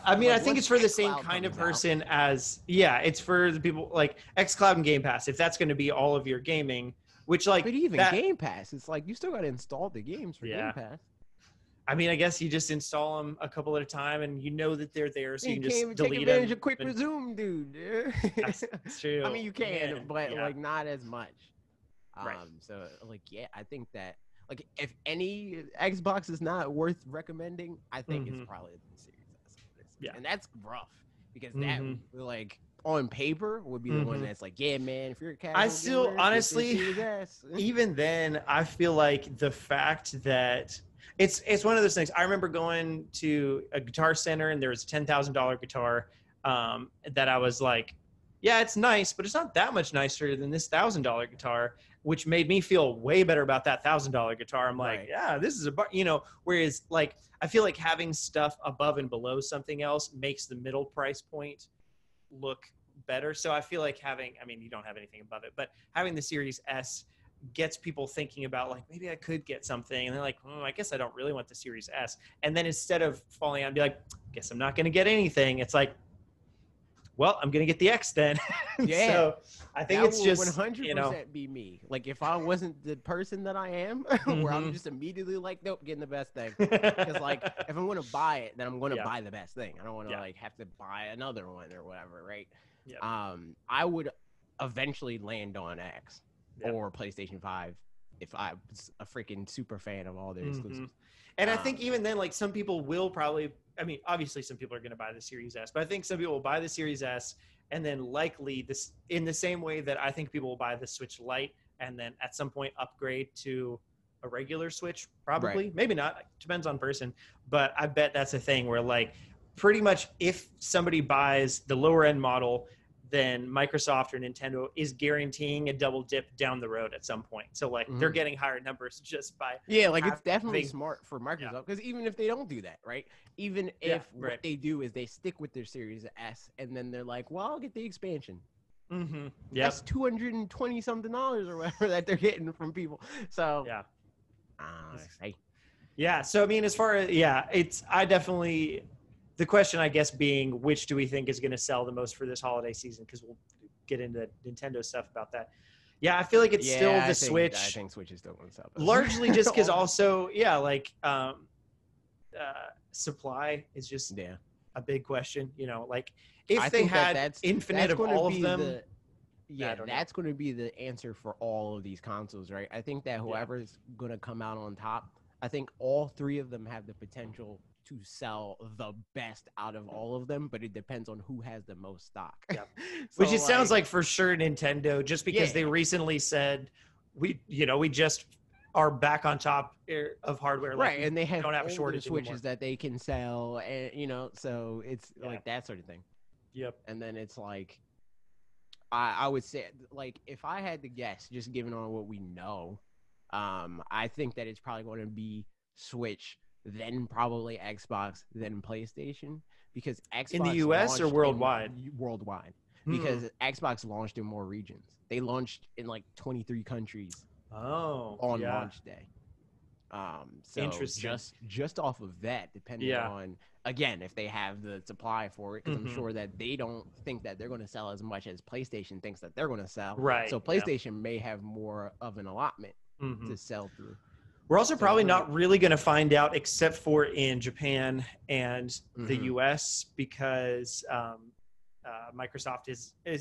I mean, I think it's for the same kind of person as. Yeah, it's for the people like xCloud and Game Pass. If that's going to be all of your gaming. Which like, but even Game Pass, it's like you still got to install the games for Game Pass. I mean, I guess you just install them a couple at a time, and you know that they're there, so you can just delete them. Take advantage of quick resume, dude. That's true. I mean, you can, but like not as much. So like, I think that like if any Xbox is not worth recommending, I think it's probably the Series S. Yeah, and that's rough because that like. On paper would be the one that's like, yeah, man, if you're a casual I still gamer, honestly, even then, I feel like the fact that it's one of those things. I remember going to a Guitar Center and there was a $10,000 guitar that I was like, yeah, it's nice, but it's not that much nicer than this $1,000 guitar, which made me feel way better about that $1,000 guitar. I'm like, yeah, this is whereas like, I feel like having stuff above and below something else makes the middle price point look better. So I feel like you don't have anything above it, but having the Series S gets people thinking about like, maybe I could get something. And they're like, I guess I don't really want the Series S. And then instead of falling out and be like, guess I'm not going to get anything. It's like, well, I'm going to get the X then. Yeah. So I think it's just 100% be me. Like if I wasn't the person that I am, where I'm just immediately like, nope, getting the best thing. Because like if I'm going to buy it, then I'm going to buy the best thing. I don't want to like have to buy another one or whatever, right? Yeah. I would eventually land on X or PlayStation 5 if I was a freaking super fan of all their exclusives. And I think even then, like some people will probably. I mean, obviously, some people are going to buy the Series S, but I think some people will buy the Series S and then likely this in the same way that I think people will buy the Switch Lite and then at some point upgrade to a regular Switch. Probably, maybe not. Depends on person, but I bet that's a thing where like pretty much if somebody buys the lower end model, then Microsoft or Nintendo is guaranteeing a double dip down the road at some point. So like they're getting higher numbers just by like it's definitely smart for Microsoft because even if they don't do that, right? Even if what they do is they stick with their Series S and then they're like, well, I'll get the expansion. That's $220 something or whatever that they're getting from people. So so I mean, as far as I definitely. The question, I guess, being which do we think is going to sell the most for this holiday season? Because we'll get into Nintendo stuff about that. Yeah, I feel like it's still the Switch. I think Switch is still going to sell. Largely just because also, like supply is just a big question. You know, like if they had infinite of all of them. That's going to be the answer for all of these consoles, right? I think that whoever's going to come out on top, I think all three of them have the potential to sell the best out of all of them, but it depends on who has the most stock. Yep. Which it sounds like for sure Nintendo, just because they recently said we just are back on top of hardware, right? And they don't have a shortage Switches anymore. that they can sell, and so it's like that sort of thing. Yep. And then it's like, I would say, like, if I had to guess, just given on what we know, I think that it's probably going to be Switch, then probably Xbox, then PlayStation, because Xbox in the US or worldwide? Worldwide, because Xbox launched in more regions. They launched in like 23 countries. On launch day. So interesting. Just off of that, depending on, again, if they have the supply for it, because I'm sure that they don't think that they're going to sell as much as PlayStation thinks that they're going to sell. Right. So PlayStation may have more of an allotment to sell through. We're also probably not really going to find out, except for in Japan and the US, because Microsoft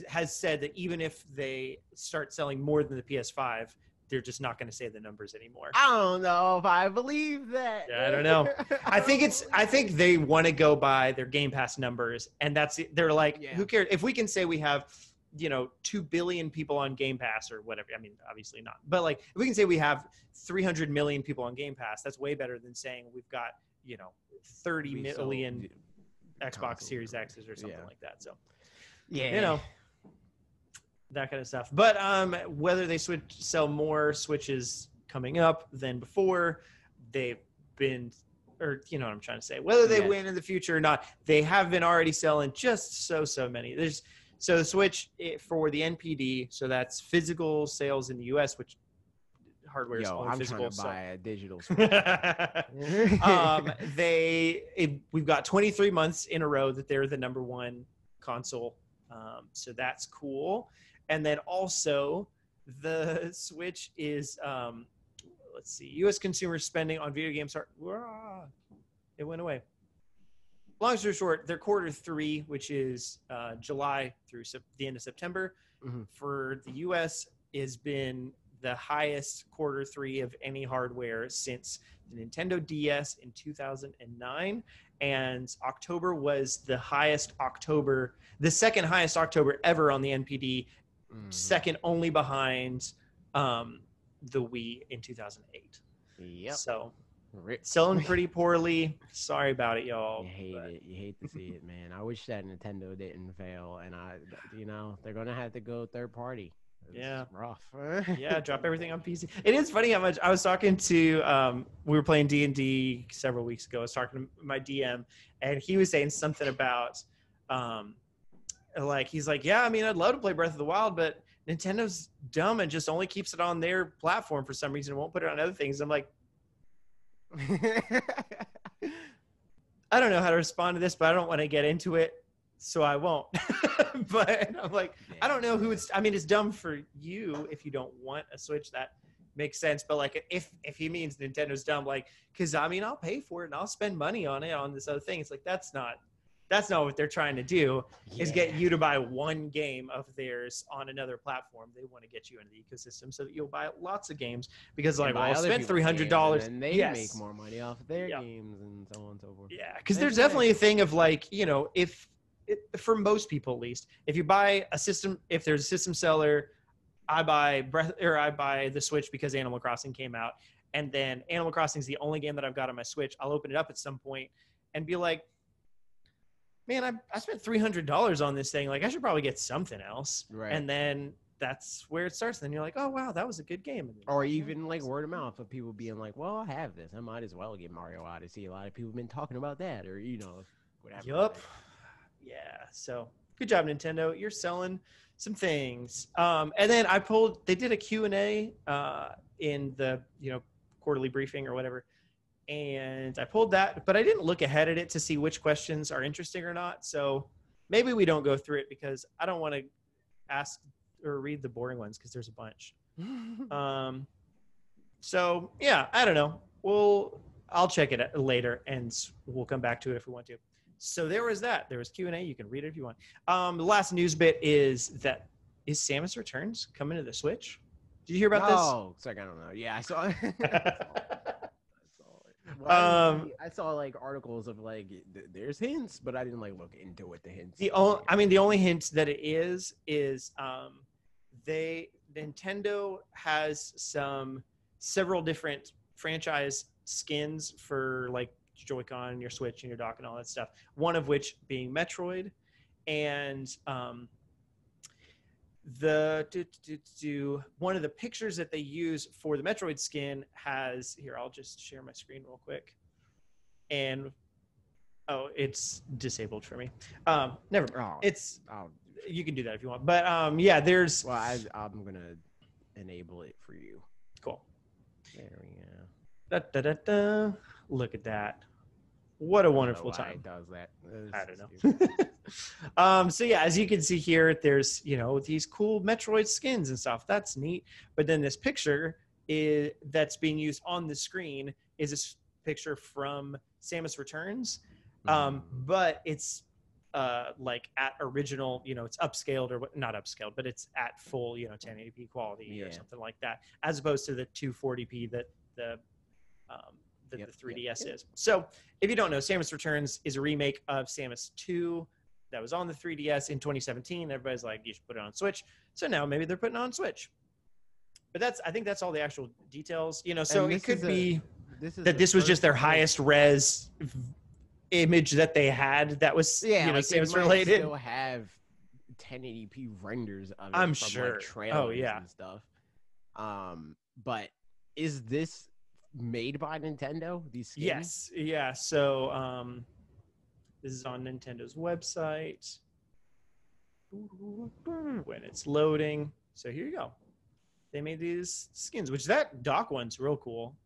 has said that even if they start selling more than the PS5, they're just not going to say the numbers anymore. I don't know if I believe that. Yeah, I don't know. I think they want to go by their Game Pass numbers, and they're like, who cares if we can say we have 2 billion people on Game Pass or whatever. I mean, obviously not, but like if we can say we have 300 million people on Game Pass, that's way better than saying we've got 30 million Xbox Series X's or something like that. So that kind of stuff. But whether they sell more Switches coming up than before, they've been, or you know what I'm trying to say, whether they win in the future or not, they have been already selling just so many. So the Switch for the NPD, so that's physical sales in the US, which hardware is only physical. I'm trying to buy a digital Switch. We've got 23 months in a row that they're the number one console. So that's cool. And then also the Switch is, let's see, U.S. consumer spending on video games it went away. Long story short, their Q3, which is July through the end of September, for the U.S. has been the highest Q3 of any hardware since the Nintendo DS in 2009. And October was the second highest October ever on the NPD, second only behind the Wii in 2008. Yep. So selling pretty poorly. Sorry about it, y'all. You hate to see it, man. I wish that Nintendo didn't fail, and they're gonna have to go third party. It's rough. Drop everything on PC. It is funny how much I was talking to. We were playing D&D several weeks ago. I was talking to my DM, and he was saying something about, he's like, yeah, I mean, I'd love to play Breath of the Wild, but Nintendo's dumb and just only keeps it on their platform for some reason. Won't put it on other things. I'm like, I don't know how to respond to this, but I don't want to get into it, so I won't. But I'm like, I don't know who it's dumb for you if you don't want a Switch. That makes sense. But like, if he means Nintendo's dumb, like, because I mean, I'll pay for it and I'll spend money on it on this other thing. It's like, that's not what they're trying to do, is get you to buy one game of theirs on another platform. They want to get you into the ecosystem so that you'll buy lots of games, because like, well, I'll spend $300 and they make more money off of their games and so on and so forth. Yeah, because there's definitely a thing of like, for most people at least, if you buy a system, if there's a system seller, I buy the Switch because Animal Crossing came out, and then Animal Crossing is the only game that I've got on my Switch. I'll open it up at some point and be like, man, I spent $300 on this thing. Like, I should probably get something else. Right. And then that's where it starts. Then you're like, oh wow, that was a good game. Or even like word of mouth of people being like, well, I have this, I might as well get Mario Odyssey. A lot of people have been talking about that, or whatever. Yup. Yeah. So good job, Nintendo. You're selling some things. And then they did a Q&A in the quarterly briefing or whatever, and I pulled that, but I didn't look ahead at it to see which questions are interesting or not. So maybe we don't go through it, because I don't want to ask or read the boring ones because there's a bunch. So yeah, I don't know. I'll check it later, and we'll come back to it if we want to. So there was that. There was Q&A. You can read it if you want. The last news bit is Samus Returns coming to the Switch? Did you hear about this? Oh, it's like, I don't know. Yeah, I saw it. Well, I saw like articles of like there's hints, but I didn't like look into what the hints. The only hint that it is Nintendo has several different franchise skins for like Joy-Con, your Switch, and your dock, and all that stuff. One of which being Metroid, and one of the pictures that they use for the Metroid skin has here. I'll just share my screen real quick, and it's disabled for me. Never. You can do that if you want, but yeah, there's. Well, I'm gonna enable it for you. Cool. There we go. Look at that. What a wonderful time. It does that. I don't know. So yeah, as you can see here, there's, these cool Metroid skins and stuff. That's neat. But then this picture that's being used on the screen is this picture from Samus Returns. But it's like at original, it's upscaled or not upscaled, but it's at full, 1080p quality or something like that, as opposed to the 240p that the 3DS is. So if you don't know, Samus Returns is a remake of Samus 2 that was on the 3DS in 2017. Everybody's like, you should put it on Switch. So now maybe they're putting it on Switch. But I think that's all the actual details. So it could be that this was just their highest res image that they had that was Samus related. Still have 1080p renders of it. I'm from, sure. Like, trailers and stuff. But is this made by Nintendo? These skins? Yes. Yeah. So this is on Nintendo's website when it's loading. So here you go. They made these skins, which that dock one's real cool.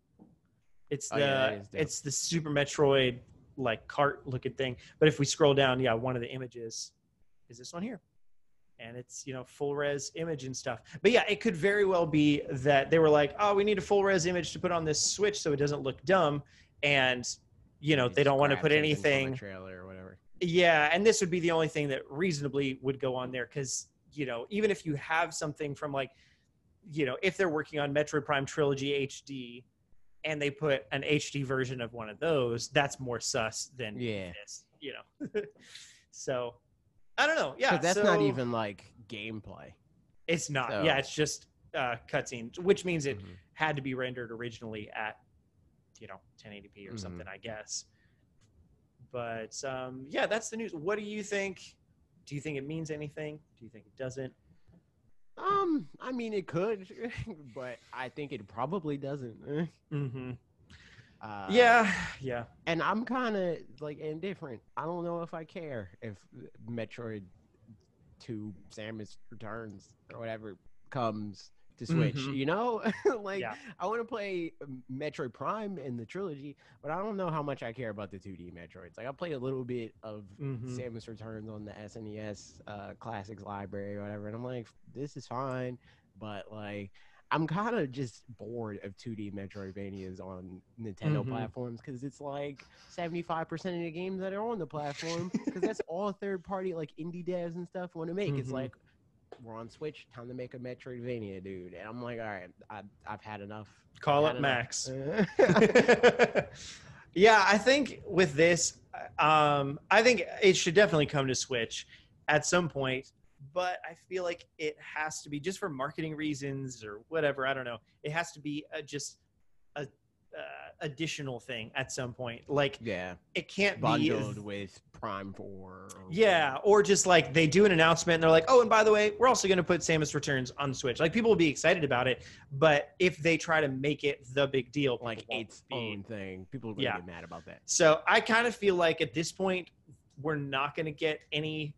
It's it's the Super Metroid like cart looking thing. But if we scroll down, one of the images is this one here. And it's, full res image and stuff. But yeah, it could very well be that they were like, oh, we need a full res image to put on this Switch so it doesn't look dumb. And, they don't want to put anything. Trailer or whatever. Yeah. And this would be the only thing that reasonably would go on there. Cause, even if you have something from like, if they're working on Metroid Prime Trilogy HD and they put an HD version of one of those, that's more sus than this, So I don't know. Yeah, that's not even like gameplay. It's not. So. Yeah, it's just cutscenes, which means it had to be rendered originally at 1080p or something, I guess. But yeah, that's the news. What do you think? Do you think it means anything? Do you think it doesn't? I mean, it could, but I think it probably doesn't. Yeah. And I'm kind of like indifferent. I don't know if I care if Metroid 2 Samus Returns or whatever comes to Switch. I want to play Metroid Prime in the trilogy, but I don't know how much I care about the 2D Metroids. Like I played a little bit of Samus Returns on the SNES Classics library or whatever, and I'm like, this is fine, but like I'm kind of just bored of 2D Metroidvanias on Nintendo platforms because it's like 75% of the games that are on the platform because that's all third-party like indie devs and stuff want to make. It's like, we're on Switch, time to make a Metroidvania, dude. And I'm like, all right, I've had enough. Call up Max. Yeah, I think with this, I think it should definitely come to Switch at some point. But I feel like it has to be just for marketing reasons or whatever. I don't know. It has to be just a additional thing at some point. Like, it can't bundled be with Prime 4. Or just like they do an announcement and they're like, oh, and by the way, we're also going to put Samus Returns on the Switch. Like, people will be excited about it, but if they try to make it the big deal, like its own thing, people are going to get mad about that. So I kind of feel like at this point, we're not going to get any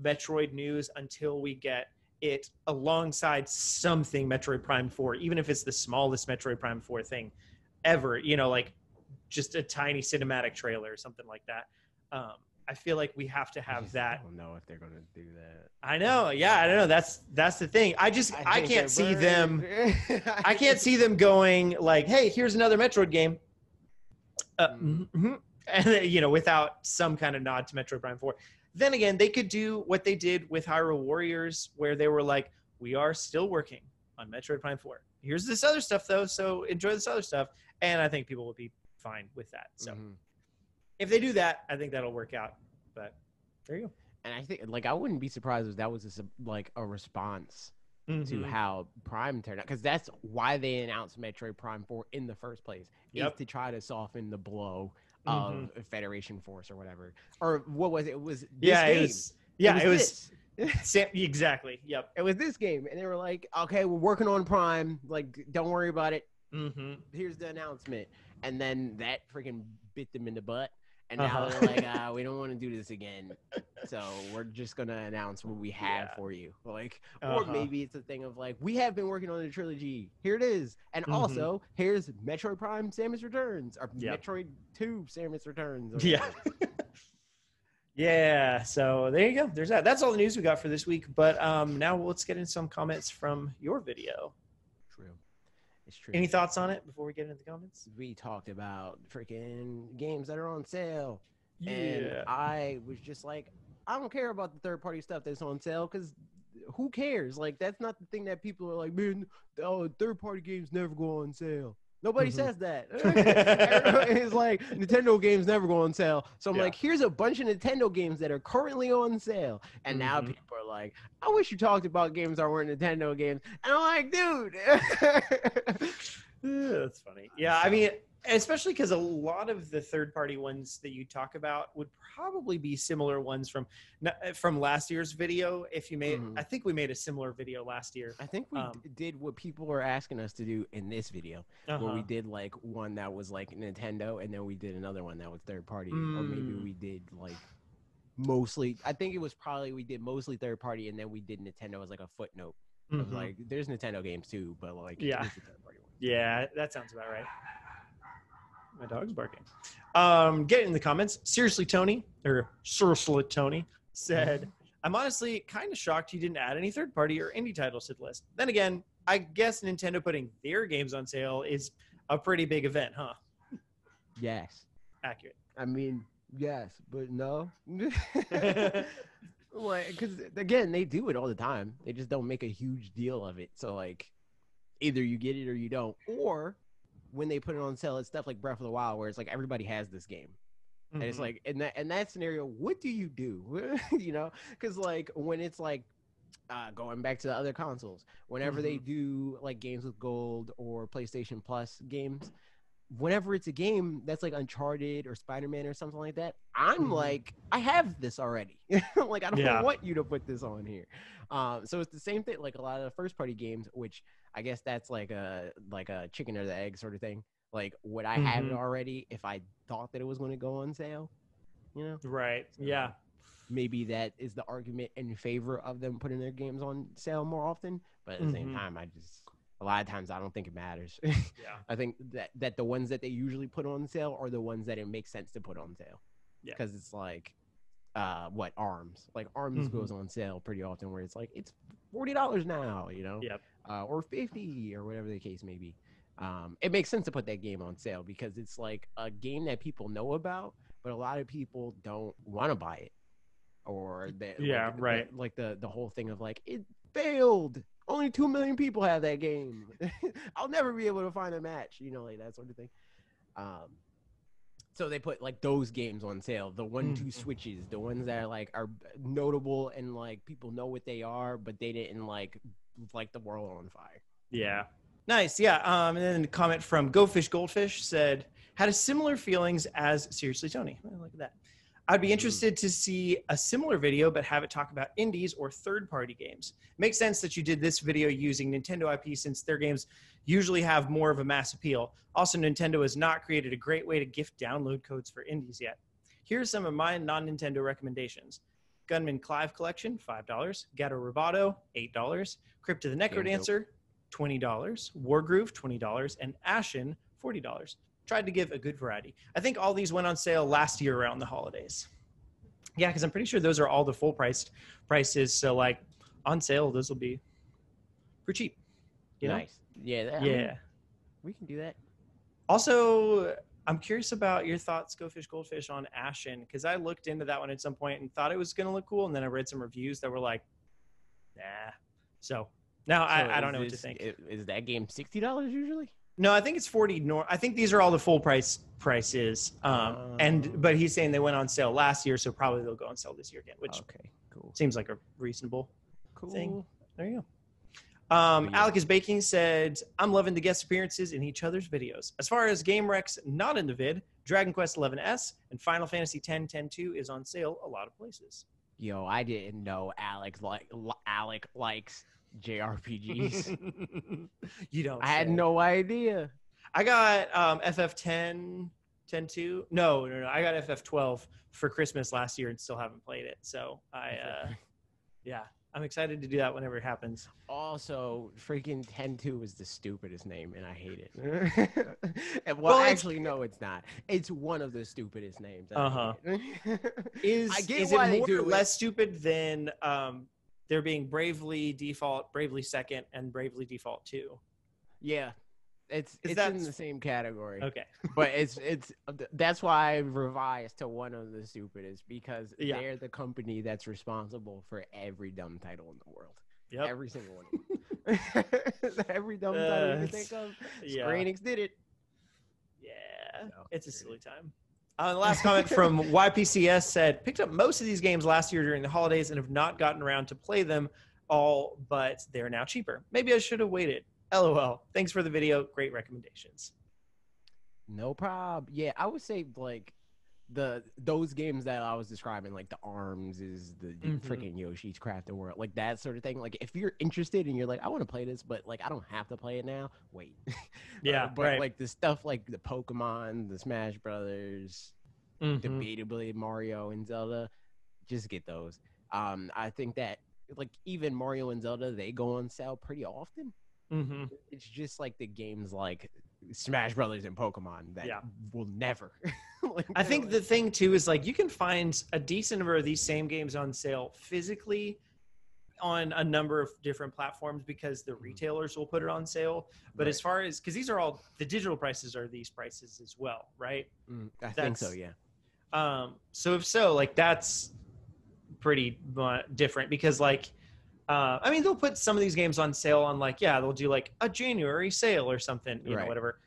Metroid news until we get it alongside something Metroid Prime 4, even if it's the smallest Metroid Prime 4 thing ever, like just a tiny cinematic trailer or something like that. I feel like we have to have that. I don't know if they're gonna do that. I know. Yeah, I don't know. That's the thing. I can't see them. I can't see them going like, hey, here's another Metroid game. And without some kind of nod to Metroid Prime 4. Then again, they could do what they did with Hyrule Warriors, where they were like, we are still working on Metroid Prime 4. Here's this other stuff, though, so enjoy this other stuff. And I think people will be fine with that. So if they do that, I think that'll work out. But there you go. And I think, I wouldn't be surprised if that was a response to how Prime turned out. Because that's why they announced Metroid Prime 4 in the first place, is to try to soften the blow of Federation Force or whatever. Or what was it? It was this game. It was exactly. Yep. It was this game. And they were like, okay, we're working on Prime. Like, don't worry about it. Here's the announcement. And then that freaking bit them in the butt. And now they're like, we don't want to do this again. So we're just going to announce what we have for you. Or maybe it's a thing of we have been working on the trilogy. Here it is. And also, here's Metroid Prime Samus Returns. Or Metroid 2 Samus Returns. Yeah. Yeah. So there you go. There's that. That's all the news we got for this week. But now let's get in some comments from your video. It's true. Any thoughts on it before we get into the comments? We talked about freaking games that are on sale. Yeah. And I was just like, I don't care about the third-party stuff that's on sale because who cares? That's not the thing that people are like, man, third-party games never go on sale. Nobody says that. It's like Nintendo games never go on sale. So I'm like, here's a bunch of Nintendo games that are currently on sale. And now people are like, I wish you talked about games that weren't Nintendo games. And I'm like, dude. That's funny. Yeah, I mean, especially because a lot of the third-party ones that you talk about would probably be similar ones from last year's video. If you made, I think we made a similar video last year. I think we did what people were asking us to do in this video, where we did one that was Nintendo, and then we did another one that was third-party, or maybe we did mostly. I think it was probably we did mostly third-party, and then we did Nintendo as a footnote. Of there's Nintendo games too, but here's the third-party one. Yeah, that sounds about right. My dog's barking. Get it in the comments. Seriously, Tony said, I'm honestly kind of shocked you didn't add any third-party or indie titles to the list. Then again, I guess Nintendo putting their games on sale is a pretty big event, huh? Yes. Accurate. I mean, yes, but no. Because, again, they do it all the time. They just don't make a huge deal of it. So, either you get it or you don't. Or when they put it on sale, it's stuff like Breath of the Wild, where it's everybody has this game. And it's in that scenario, what do you do? Because when it's going back to the other consoles, whenever they do games with gold or PlayStation Plus games, whenever it's a game that's Uncharted or Spider-Man or something like that, I'm I have this already. I don't want you to put this on here. So it's the same thing. A lot of the first-party games, which I guess that's a chicken or the egg sort of thing. Would I have it already if I thought that it was going to go on sale? Right. Yeah. Maybe that is the argument in favor of them putting their games on sale more often. But at the same time, a lot of times I don't think it matters. I think that the ones that they usually put on sale are the ones that it makes sense to put on sale. Yeah. Because it's ARMS. ARMS goes on sale pretty often, where it's it's $40 now, Yep. Or $50 or whatever the case may be. It makes sense to put that game on sale because it's a game that people know about, but a lot of people don't want to buy it. Or that, right. The whole thing of it failed. Only 2 million people have that game. I'll never be able to find a match, that sort of thing. So they put those games on sale, the 1-2 switches, the ones that are notable and people know what they are, but they didn't light the world on fire. Yeah. Nice. Yeah. And then a comment from Goldfish said, had a similar feelings as Seriously Tony. Look at that. I'd be interested to see a similar video, but have it talk about indies or third-party games. Makes sense that you did this video using Nintendo IP since their games usually have more of a mass appeal. Also, Nintendo has not created a great way to gift download codes for indies yet. Here's some of my non-Nintendo recommendations. Gunman Clive Collection, $5. Gato Roboto, $8. Crypt of the Necrodancer, $20. Wargroove, $20. And Ashen, $40. Tried to give a good variety. I think all these went on sale last year around the holidays. Yeah, because I'm pretty sure those are all the full prices. So like on sale, those will be pretty cheap. You know? Nice. Yeah. I Yeah. mean, we can do that. Also, I'm curious about your thoughts, Go Fish Goldfish, on Ashen, because I looked into that one at some point and thought it was going to look cool, and then I read some reviews that were like, nah. So now I don't know what to think. Is that game $60 usually? No, I think it's 40. I think these are all the full prices. But he's saying they went on sale last year, so probably they'll go on sale this year again, which okay, cool. Seems like a reasonable thing. There you go. Yeah. Alec is Baking said, I'm loving the guest appearances in each other's videos. As far as game recs not in the vid, Dragon Quest XI-S and Final Fantasy X-10-2 is on sale a lot of places. Yo, I didn't know Alec likes JRPGs. You don't. I had no idea. I got FF10, 10-2. No. I got FF12 for Christmas last year and still haven't played it. So yeah. I'm excited to do that whenever it happens. Also, freaking 10-2 is the stupidest name, and I hate it. well, actually, no, it's not. It's one of the stupidest names. Is it more or less stupid than there being Bravely Default, Bravely Second, and Bravely Default 2? Yeah. It's in the same category. Okay. But it's that's why I revised to one of the stupidest, because they're the company that's responsible for every dumb title in the world. Yep. Every single one. Every dumb title you can think of. Square Enix did it. Yeah. So, it's a silly time. The last comment from YPCS said, picked up most of these games last year during the holidays and have not gotten around to play them all, but they're now cheaper. Maybe I should have waited. LOL. Thanks for the video. Great recommendations. No problem. Yeah, I would say like those games that I was describing, like the ARMS is the freaking Yoshi's Crafted World, like that sort of thing. Like if you're interested and you're like, I want to play this, but like I don't have to play it now. Wait. Yeah, but like the stuff like the Pokemon, the Smash Brothers, debatably Mario and Zelda, just get those. I think that like even Mario and Zelda, they go on sale pretty often. It's just like the games like Smash Brothers and Pokemon that will never. I think the thing too is like you can find a decent number of these same games on sale physically on a number of different platforms because the retailers will put it on sale. But as far as, because these are all the digital prices are these prices as well, right? I think so, yeah. So if so, like that's pretty different because like. I mean, they'll put some of these games on sale on like, they'll do like a January sale or something, you know, whatever.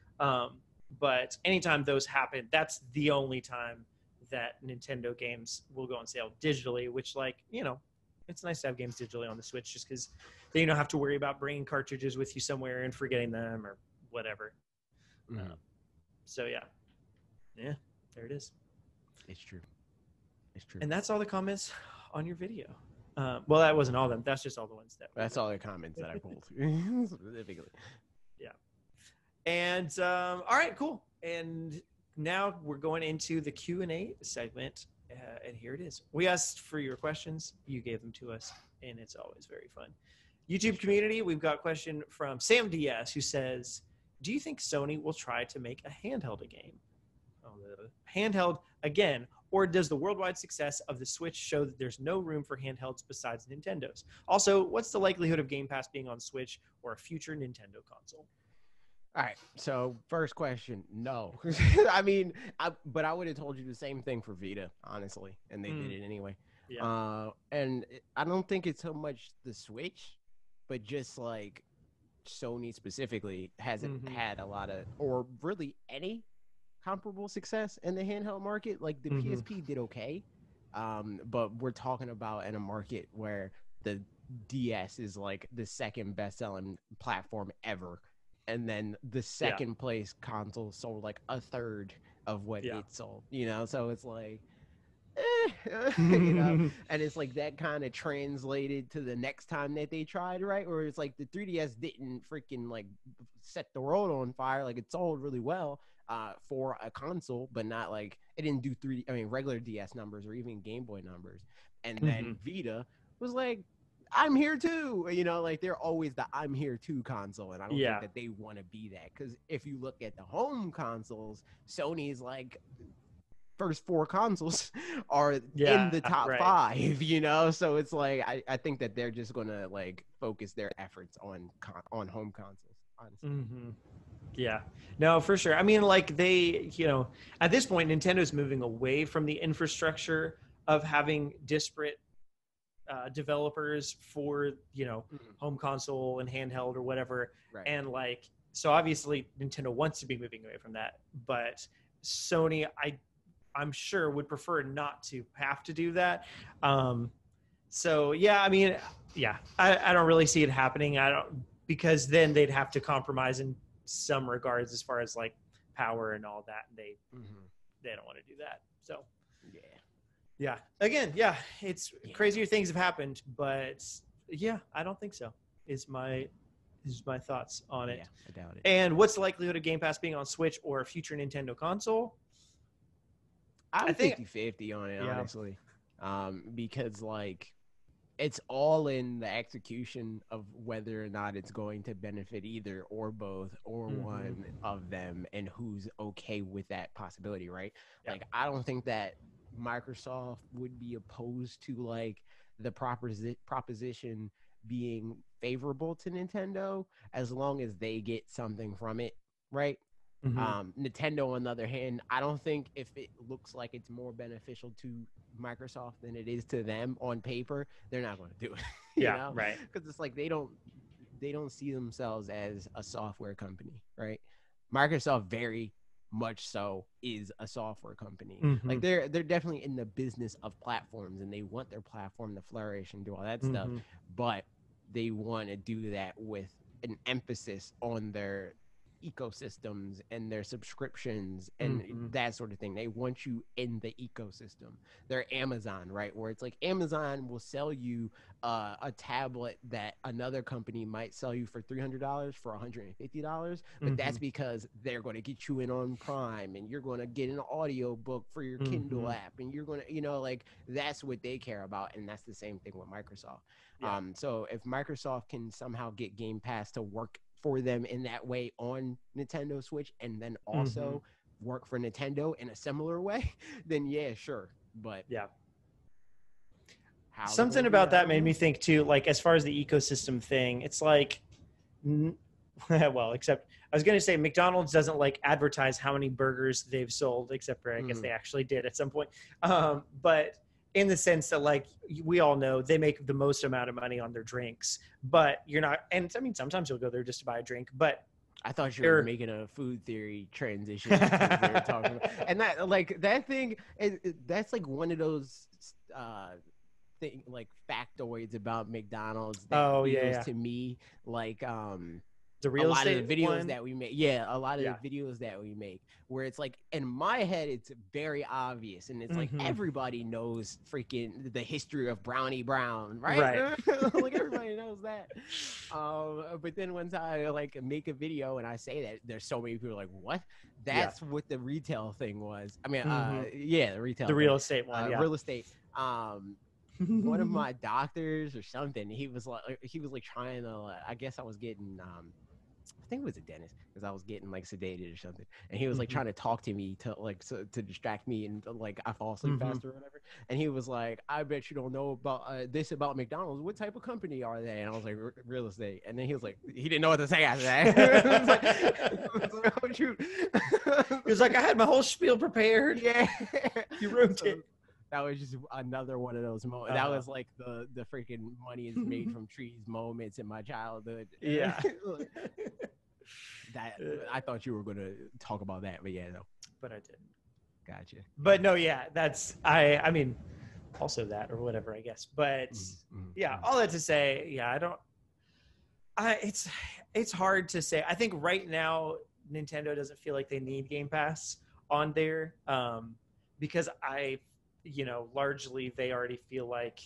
But anytime those happen, that's the only time that Nintendo games will go on sale digitally, which like, you know, it's nice to have games digitally on the Switch just because then you don't have to worry about bringing cartridges with you somewhere and forgetting them or whatever. So yeah, there it is. It's true. And that's all the comments on your video. Well, that wasn't all of them. That's just all the ones that. That's all the comments that I pulled specifically. Yeah. And all right, cool. And now we're going into the Q&A segment, and here it is. We asked for your questions. You gave them to us, and it's always very fun. YouTube community, we've got a question from Sam DS who says, "Do you think Sony will try to make a handheld game? Handheld again." Or does the worldwide success of the Switch show that there's no room for handhelds besides Nintendo's? Also, what's the likelihood of Game Pass being on Switch or a future Nintendo console? All right, so first question, no. I mean, but I would have told you the same thing for Vita, honestly, and they did it anyway. Yeah. And I don't think it's so much the Switch, but just like Sony specifically hasn't had a lot of, or really any comparable success in the handheld market. Like the PSP did okay, but we're talking about in a market where the DS is like the second best-selling platform ever, and then the second place console sold like a third of what it sold, you know. So it's like you know, and it's like that kind of translated to the next time that they tried, right? Or it's like the 3DS didn't freaking like set the world on fire, like it sold really well for a console, but not like it didn't do regular DS numbers or even Game Boy numbers. And then Vita was like, I'm here too, you know, like they're always the I'm here too console, and I don't think that they want to be that, because if you look at the home consoles, Sony's like first 4 consoles are in Yeah, the top right. 5, you know. So it's like I think that they're just gonna like focus their efforts on home consoles, honestly. Mm-hmm. Yeah, no, for sure. I mean, like they, at this point, Nintendo's moving away from the infrastructure of having disparate developers for, home console and handheld or whatever. Right. And like, so obviously Nintendo wants to be moving away from that, but Sony, I'm sure would prefer not to have to do that. So yeah, I mean, yeah, I don't really see it happening. Because then they'd have to compromise in some regards as far as like power and all that. And they don't want to do that. So yeah. Again, yeah, it's crazier things have happened, but yeah, I don't think so. Is my thoughts on it. Yeah, I doubt it. And what's the likelihood of Game Pass being on Switch or a future Nintendo console? I'm 50-50 on it, honestly. Because like it's all in the execution of whether or not it's going to benefit either or both or one of them, and who's okay with that possibility, right? Yeah. Like I don't think that Microsoft would be opposed to like the proposition being favorable to Nintendo as long as they get something from it, right? Nintendo, on the other hand, I don't think if it looks like it's more beneficial to Microsoft than it is to them on paper, they're not going to do it. You know? Right. Because it's like they don't see themselves as a software company, right? Microsoft very much so is a software company. Like they're definitely in the business of platforms, and they want their platform to flourish and do all that stuff, but they want to do that with an emphasis on their ecosystems and their subscriptions and that sort of thing. They want you in the ecosystem. They're Amazon, right? Where it's like Amazon will sell you a tablet that another company might sell you for $300 for $150, but that's because they're going to get you in on Prime, and you're going to get an audio book for your Kindle app, and you're going to, like that's what they care about, and that's the same thing with Microsoft. So if Microsoft can somehow get Game Pass to work for them in that way on Nintendo Switch, and then also work for Nintendo in a similar way, then yeah, sure. But something about that made me think too, like as far as the ecosystem thing, it's like, well, except I was going to say McDonald's doesn't like advertise how many burgers they've sold, except for I guess they actually did at some point. But in the sense that like we all know they make the most amount of money on their drinks, but you're not. And I mean, sometimes you'll go there just to buy a drink, but I thought you were making a food theory transition. They were talking about. And that like that thing, that's like one of those like factoids about McDonald's that feels to me like the real estate of the videos that we make. A lot of the videos that we make where it's like in my head it's very obvious, and it's like everybody knows freaking the history of Brownie Brown, right? Like everybody knows that. But then once I like make a video and I say that, there's so many people like, what? That's what the retail thing was. I mean, the retail, the real estate one, real estate. One of my doctors or something, he was like trying to, I guess I was getting I think it was a dentist, because I was getting like sedated or something, and he was like trying to talk to me to distract me, and like I fall asleep faster or whatever. And he was like, I bet you don't know about this about McDonald's. What type of company are they? And I was like, real estate. And then he was like, he didn't know what to say after that. He was like, I had my whole spiel prepared. You ruined it. That was just another one of those moments. That was like the freaking money is made from trees moments in my childhood. That I thought you were going to talk about that, but no. But I didn't. Gotcha. But no, that's I mean, also that or whatever, I guess. But all that to say, it's hard to say. I think right now Nintendo doesn't feel like they need Game Pass on there, because largely they already feel like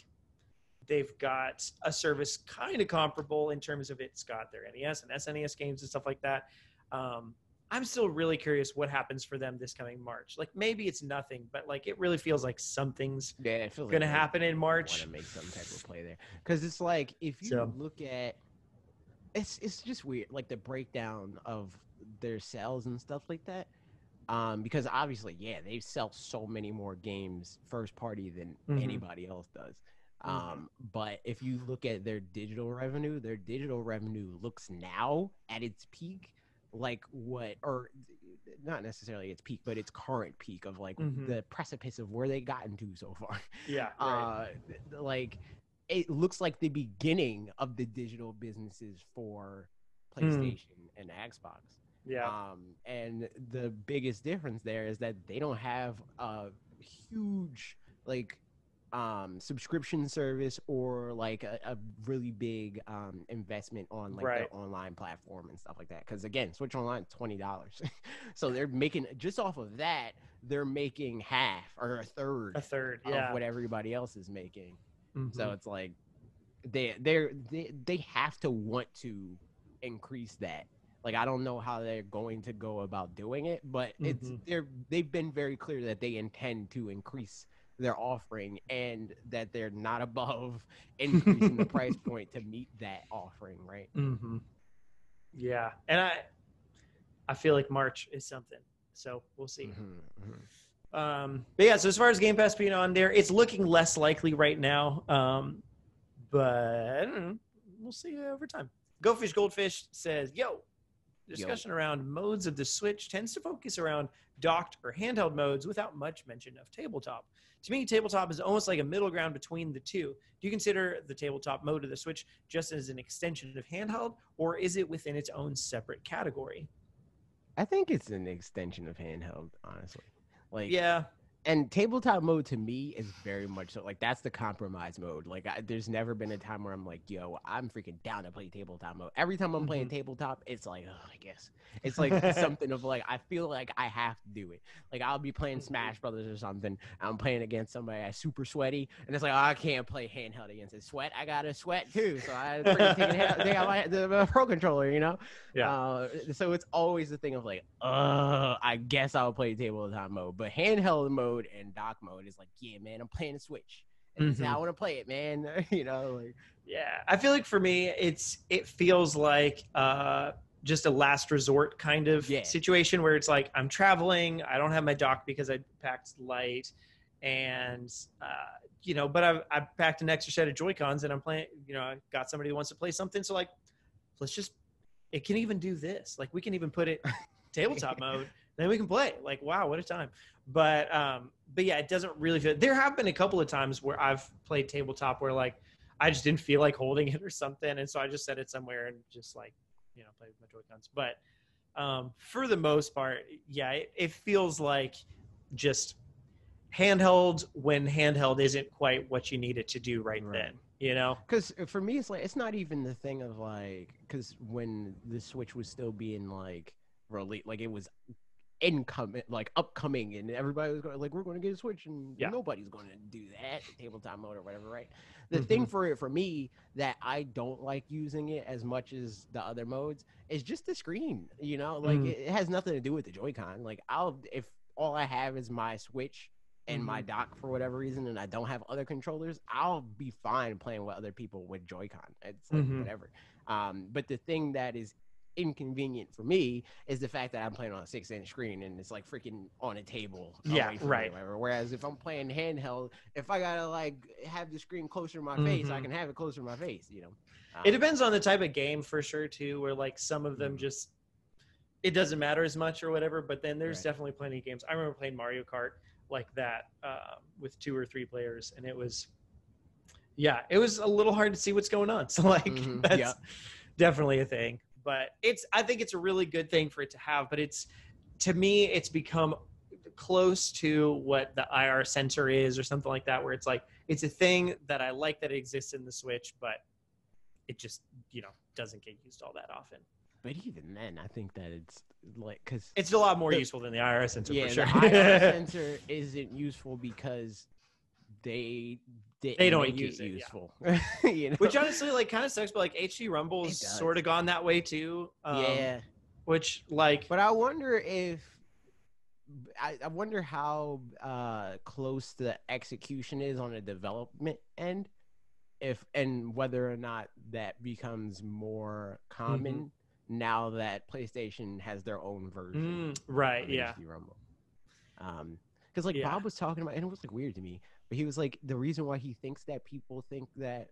they've got a service kind of comparable in terms of it's got their NES and SNES games and stuff like that. I'm still really curious what happens for them this coming March. Like maybe it's nothing, but like it really feels like something's going to happen in March. Want to make some type of play there, because it's like if you look at it's just weird, like the breakdown of their sales and stuff like that. Because obviously, yeah, they sell so many more games first party than anybody else does. But if you look at their digital revenue looks now at its peak like what, or not necessarily its peak, but its current peak of like the precipice of where they gotten to so far. Yeah, right. Like it looks like the beginning of the digital businesses for PlayStation and Xbox. Yeah. And the biggest difference there is that they don't have a huge like subscription service or like a really big investment on like their online platform and stuff like that. Because again, Switch Online $20, so they're making just off of that, they're making half or a third of what everybody else is making. So it's like they have to want to increase that. Like, I don't know how they're going to go about doing it, but they've been very clear that they intend to increase their offering and that they're not above increasing the price point to meet that offering, right? Yeah, and I feel like March is something, so we'll see. But yeah, so as far as Game Pass being on there, it's looking less likely right now, but we'll see over time. Goldfish Goldfish says, yo, discussion around modes of the Switch tends to focus around docked or handheld modes without much mention of tabletop. To me, tabletop is almost like a middle ground between the two. Do you consider the tabletop mode of the Switch just as an extension of handheld, or is it within its own separate category? I think it's an extension of handheld, honestly. Like, yeah. And tabletop mode to me is very much so like that's the compromise mode. Like there's never been a time where I'm like, yo, I'm freaking down to play tabletop mode. Every time I'm playing tabletop, it's like, oh, I guess it's like something of like I feel like I have to do it. Like I'll be playing Smash Brothers or something. I'm playing against somebody that's super sweaty, and it's like, oh, I can't play handheld against it. Sweat, I gotta sweat too. So I freaking take out the Pro Controller, you know. Yeah. So it's always the thing of like, I guess I'll play tabletop mode, but handheld mode and dock mode is like, yeah, man, I'm playing a Switch, and this is how I want to play it, man. You know, like, yeah. I feel like for me, it feels like just a last resort kind of situation where it's like I'm traveling, I don't have my dock because I packed Lite, and you know, but I've packed an extra set of Joy-Cons and I'm playing. You know, I got somebody who wants to play something, so like, let's just. It can even do this. Like we can even put it tabletop mode. Then we can play. Like, wow, what a time. But yeah, it doesn't really feel. There have been a couple of times where I've played tabletop where like I just didn't feel like holding it or something, and so I just set it somewhere and just like, you know, play with my Joy-Cons. But for the most part, yeah, it feels like just handheld when handheld isn't quite what you need it to do right then. You know, because for me, it's like it's not even the thing of like because when the Switch was still being like released, like it was incoming, like upcoming, and everybody was going like, we're going to get a Switch, and nobody's going to do that tabletop mode or whatever, right? The thing for me that I don't like using it as much as the other modes is just the screen. You know, like it has nothing to do with the Joy-Con. Like if all I have is my Switch and my dock for whatever reason, and I don't have other controllers, I'll be fine playing with other people with Joy-Con. It's like whatever. But the thing that is inconvenient for me is the fact that I'm playing on a 6-inch screen and it's like freaking on a table. Whereas if I'm playing handheld, if I gotta like have the screen closer to my face, I can have it closer to my face. You know, it depends on the type of game for sure too. Where like some of them just it doesn't matter as much or whatever. But then there's definitely plenty of games. I remember playing Mario Kart like that with 2 or 3 players, and it was a little hard to see what's going on. So like that's definitely a thing. But I think it's a really good thing for it to have. But to me, it's become close to what the IR sensor is or something like that, where it's like it's a thing that I like that it exists in the Switch, but it just doesn't get used all that often. But even then, I think that it's like because it's a lot more useful than the IR sensor. Yeah, for sure. The IR sensor isn't useful because they don't use it useful. You know? Which honestly like kind of sucks, but like HD Rumble's sort of gone that way too. Which like, but I wonder how close the execution is on the development end, and whether or not that becomes more common now that PlayStation has their own version. Right. Yeah. HD Rumble. Because like Yeah. Bob was talking about, and it was like weird to me, but he was like, the reason why he thinks that people think that,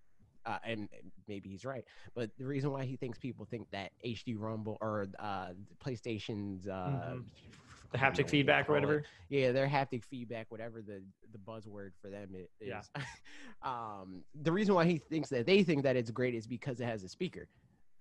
and maybe he's right, but the reason why he thinks people think that HD Rumble or PlayStation's The haptic feedback or whatever. Yeah, their haptic feedback, whatever the buzzword for them is. Yeah. The reason why he thinks that they think that it's great is because it has a speaker,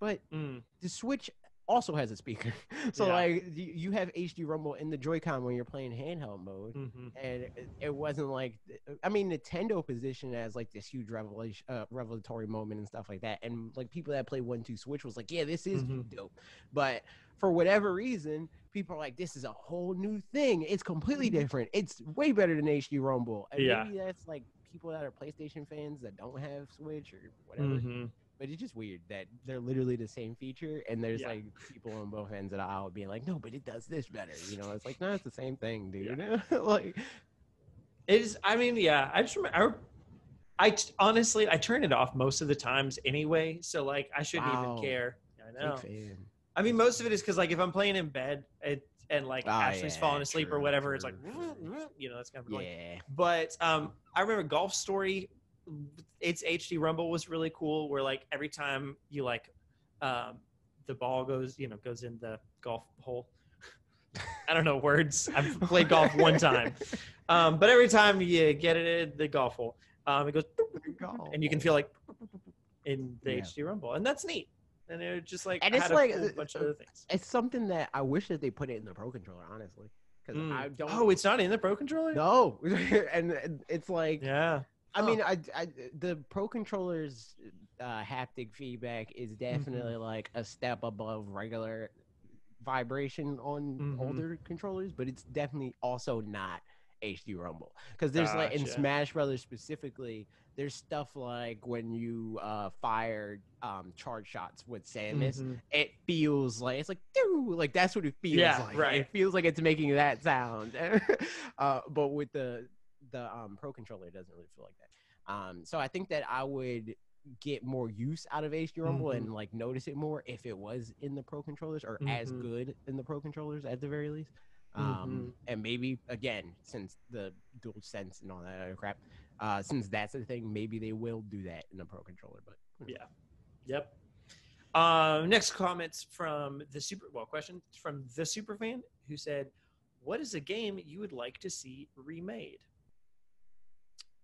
but the Switch also has a speaker. So Yeah. like you have HD Rumble in the Joy-Con when you're playing handheld mode, and it wasn't like, I mean, Nintendo positioned as like this huge revelatory moment and stuff like that, and like people that play 1-2 Switch was like, yeah, this is dope, but for whatever reason, people are like, this is a whole new thing. It's completely different. It's way better than HD Rumble. And maybe that's like people that are PlayStation fans that don't have Switch or whatever. But it's just weird that they're literally the same feature, and there's like people on both ends of the aisle being like, no, but it does this better. You know, it's like, no, it's the same thing, dude. Like, it is. I mean, yeah. I just remember. Honestly, I turn it off most of the times anyway, so like I shouldn't even care. I know. I mean, most of it is because like if I'm playing in bed and like Ashley's falling asleep or whatever, it's like, you know, that's kind of annoying. Yeah. But I remember Golf Story. Its HD Rumble was really cool. Where like every time you like, the ball goes in the golf hole. I don't know words. I've played golf one time, but every time you get it in the golf hole, it goes, and you can feel like in the HD Rumble, and that's neat. And it just like, and it's had like a bunch of other things. It's something that I wish that they put it in the Pro Controller, honestly, because I don't. Oh, it's not in the Pro Controller. No, and it's like, yeah. I mean, the Pro Controller's haptic feedback is definitely like a step above regular vibration on older controllers, but it's definitely also not HD Rumble, because there's like in Smash Brothers specifically, there's stuff like when you fire charge shots with Samus, it feels like it's like doo, like that's what it feels like. Right. It feels like it's making that sound. But with the Pro Controller, it doesn't really feel like that. So I think that I would get more use out of HD Rumble and like notice it more if it was in the Pro Controllers, or as good in the Pro Controllers at the very least. And maybe again, since the dual sense and all that other crap, since that's the thing, maybe they will do that in a Pro Controller. But next comments from question from the Superfan, who said, what is a game you would like to see remade?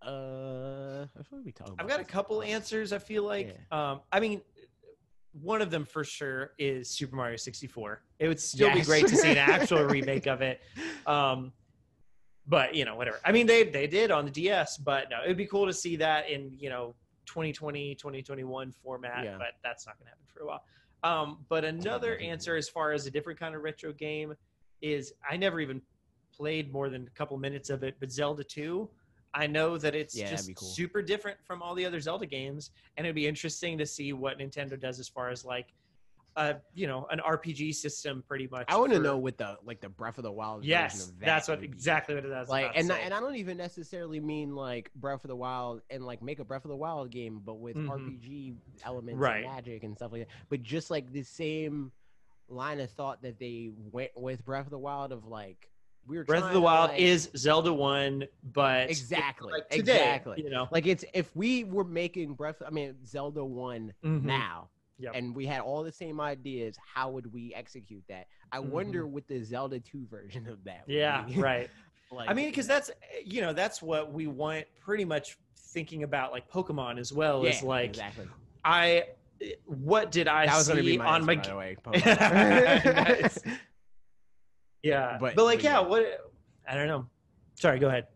I feel like we talked about I've got a couple answers. I feel like, I mean, one of them for sure is Super Mario 64. It would still be great to see an actual remake of it. But you know, whatever. I mean, they did on the DS, but no, it'd be cool to see that in, 2020, 2021 format, but that's not going to happen for a while. But another answer as far as a different kind of retro game is, I never even played more than a couple minutes of it, but Zelda 2. I know that it's just super different from all the other Zelda games, and it'd be interesting to see what Nintendo does as far as like, an RPG system, pretty much. I want to know what the Breath of the Wild version of that. That's exactly what it is. Like, and I don't even necessarily mean like Breath of the Wild and like make a Breath of the Wild game, but with RPG elements and magic and stuff like that. But just like the same line of thought that they went with Breath of the Wild of like, Breath of the Wild is Zelda 1, but exactly, like today, like it's, if we were making Zelda 1 now, and we had all the same ideas, how would we execute that? I wonder what the Zelda 2 version of that would be. Right. Like, I mean, because that's what we want, pretty much thinking about like Pokemon as well. Is like, exactly. What did I see on my? By the way, nice. Yeah, but like, what? I don't know. Sorry, go ahead.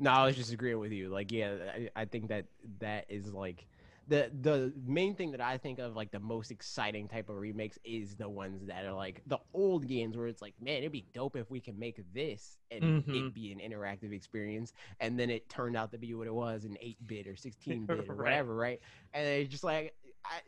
No, I was just agreeing with you. Like, I think that is like the main thing that I think of, like the most exciting type of remakes is the ones that are like the old games where it's like, man, it'd be dope if we can make this and it be an interactive experience, and then it turned out to be what it was, an 8-bit or 16-bit or whatever, right? And it's just like,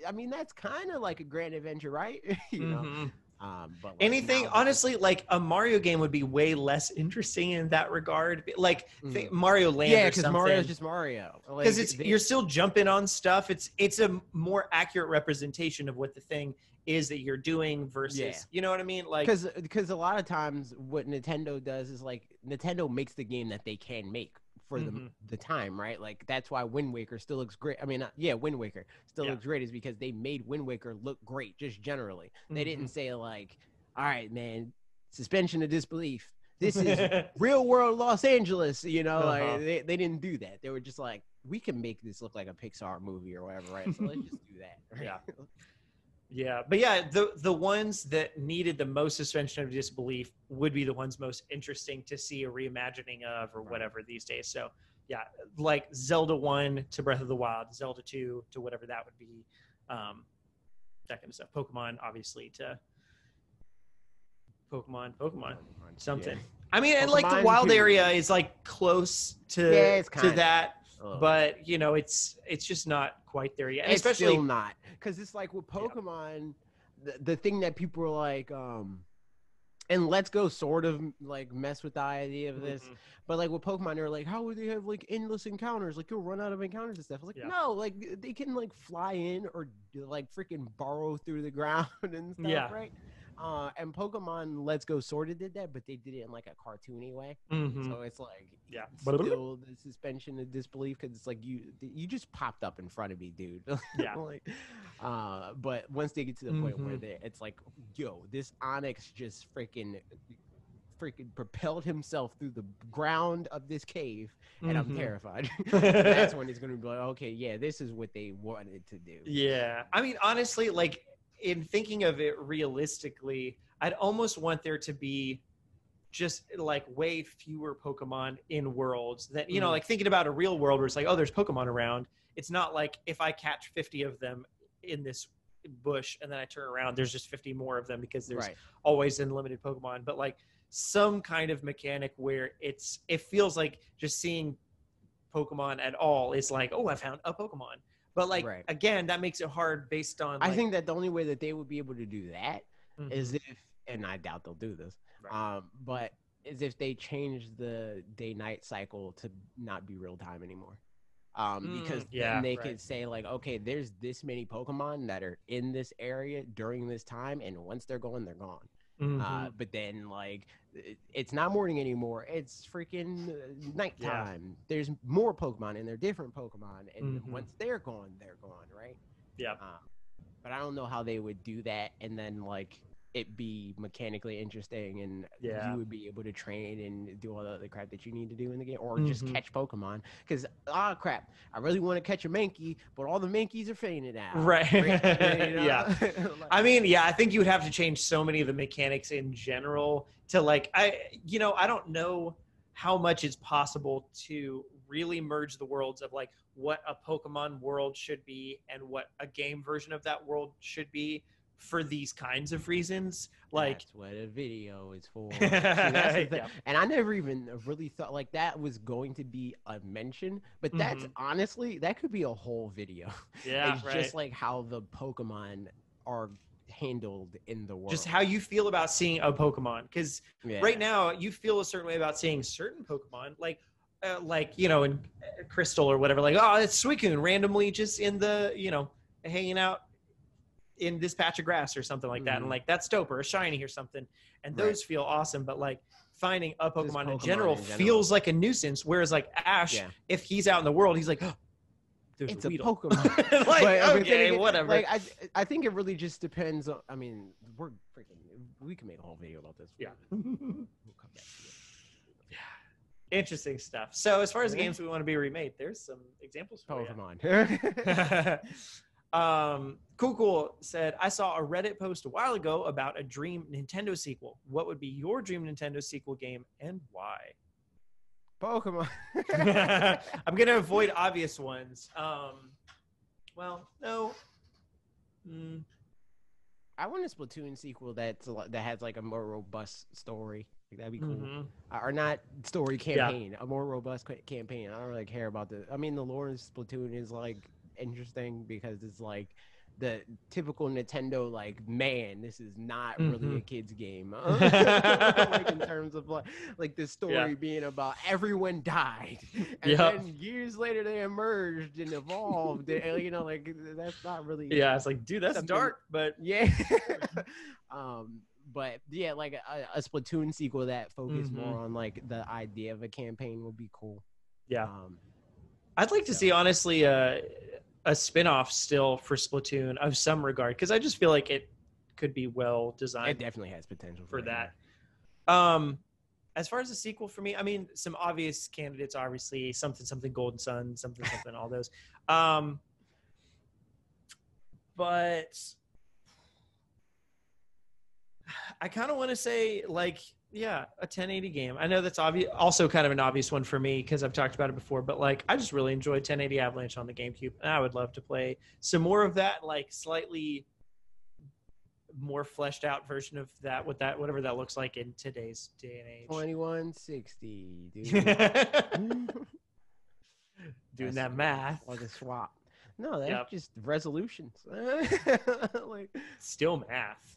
I mean, that's kind of like a grand adventure, right? you know. But like anything, honestly, like a Mario game would be way less interesting in that regard. Like Mario Land, because Mario's just Mario. Because you're still jumping on stuff. It's a more accurate representation of what the thing is that you're doing versus, you know what I mean? Like, because a lot of times what Nintendo does is like Nintendo makes the game that they can make for the time, right? Like that's why Wind Waker still looks great. I mean, Wind Waker still looks great is because they made Wind Waker look great just generally. They didn't say like, all right, man, suspension of disbelief. This is real world Los Angeles, you know, like they didn't do that. They were just like, we can make this look like a Pixar movie or whatever, right? So let's just do that. Right? Yeah, but yeah, the ones that needed the most suspension of disbelief would be the ones most interesting to see a reimagining of or whatever these days. So yeah, like Zelda 1 to Breath of the Wild, Zelda 2 to whatever that would be, that kind of stuff. Pokemon, obviously, to Pokemon something. Yeah. I mean, and like the wild area is like close to that. But you know, it's just not quite there yet. And it's especially still not, because it's like with Pokemon, the thing that people are like, and Let's Go sort of like mess with the idea of this, but like with Pokemon, they're like, how would they have like endless encounters? Like you'll run out of encounters and stuff. Like no, like they can like fly in or like freaking burrow through the ground and stuff, right? And Pokemon Let's Go sort of did that, but they did it in like a cartoony way. So it's like still the suspension of disbelief, because it's like you just popped up in front of me, dude. Like, but once they get to the point where it's like, yo, this Onyx just freaking propelled himself through the ground of this cave, and I'm terrified. That's when it's gonna be like, okay, yeah, this is what they wanted to do. Yeah, I mean, honestly, like, in thinking of it realistically, I'd almost want there to be just like way fewer Pokemon in worlds that, you know, like thinking about a real world where it's like, oh, there's Pokemon around. It's not like if I catch 50 of them in this bush and then I turn around, there's just 50 more of them because there's always unlimited Pokemon. But like some kind of mechanic where it feels like just seeing Pokemon at all is like, oh, I found a Pokemon. But like, again, that makes it hard based on like, I think that the only way that they would be able to do that is if, and I doubt they'll do this, but is if they change the day-night cycle to not be real time anymore. Because then they could say like, okay, there's this many Pokemon that are in this area during this time, and once they're gone, they're gone. But then like it's not morning anymore, it's freaking nighttime. There's more Pokemon and they're different Pokemon, and once they're gone, right? But I don't know how they would do that and then like it be mechanically interesting and you would be able to train and do all the other crap that you need to do in the game, or just catch Pokemon, because crap, I really want to catch a Mankey, but all the Mankeys are fainted out, right? You know? Like, I mean, I think you would have to change so many of the mechanics in general to like, I don't know how much it's possible to really merge the worlds of like what a Pokemon world should be and what a game version of that world should be for these kinds of reasons. Like, that's what a video is for. See, that's the thing. And I never even really thought like that was going to be a mention, but that's honestly, that could be a whole video. It's just like how the Pokemon are handled in the world, just how you feel about seeing a Pokemon, because right now you feel a certain way about seeing certain Pokemon, like you know, in Crystal or whatever, like, oh, it's Suicune randomly just in the, you know, hanging out in this patch of grass or something like that, and like that's dope, or a shiny or something, and those feel awesome. But like finding a Pokemon in general feels like a nuisance, whereas like Ash, if he's out in the world, he's like, oh, there's it's a Pokemon. Like, okay, whatever. Like I think it really just depends on, I mean, we can make a whole video about this. We'll come back to it. Interesting stuff. So as far as the games we want to be remade, there's some examples for Pokemon. Cool said, I saw a Reddit post a while ago about a dream Nintendo sequel. What would be your dream Nintendo sequel game and why? Pokemon. I'm going to avoid obvious ones. Well, no. I want a Splatoon sequel that has like a more robust story. Like, that'd be cool. Or not story campaign, a more robust campaign. I don't really care about I mean, the lore in Splatoon is like interesting because it's like the typical Nintendo, like, man, this is not really a kid's game. Like, in terms of like the story being about everyone died, and then years later they emerged and evolved. You know, like, that's not really. Yeah, it's like, dude, that's dark, but yeah. But yeah, like a Splatoon sequel that focused more on like the idea of a campaign would be cool. Yeah. I'd like to see, honestly, a spin-off still for Splatoon of some regard, because I just feel like it could be well designed. It definitely has potential for that. As far as a sequel for me, I mean, some obvious candidates, obviously, something Golden Sun, something all those. But I kind of want to say, like, yeah, a 1080 game. I know that's also kind of an obvious one for me because I've talked about it before, but like, I just really enjoyed 1080 Avalanche on the GameCube, and I would love to play some more of that, like slightly more fleshed out version of that, whatever that looks like in today's day and age. 2160, dude. Doing that math. Like a swap. No, that's just resolutions. Like, still math.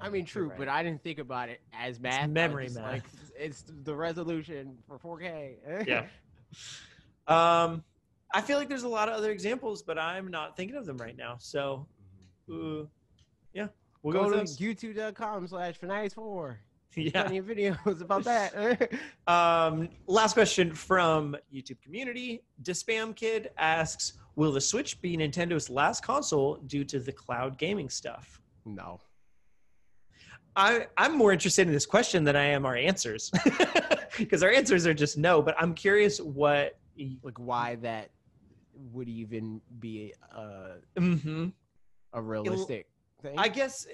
I mean, true, right. But I didn't think about it as math. It's memory math. Like, it's the resolution for 4K. Yeah. I feel like there's a lot of other examples, but I'm not thinking of them right now. So, yeah, we'll go to youtube.com/fanatixfour. Yeah. Plenty of videos about that. Last question from YouTube community. Dispam Kid asks, will the Switch be Nintendo's last console due to the cloud gaming stuff? No. I'm more interested in this question than I am our answers, because our answers are just no. But I'm curious why that would even be a realistic thing. I guess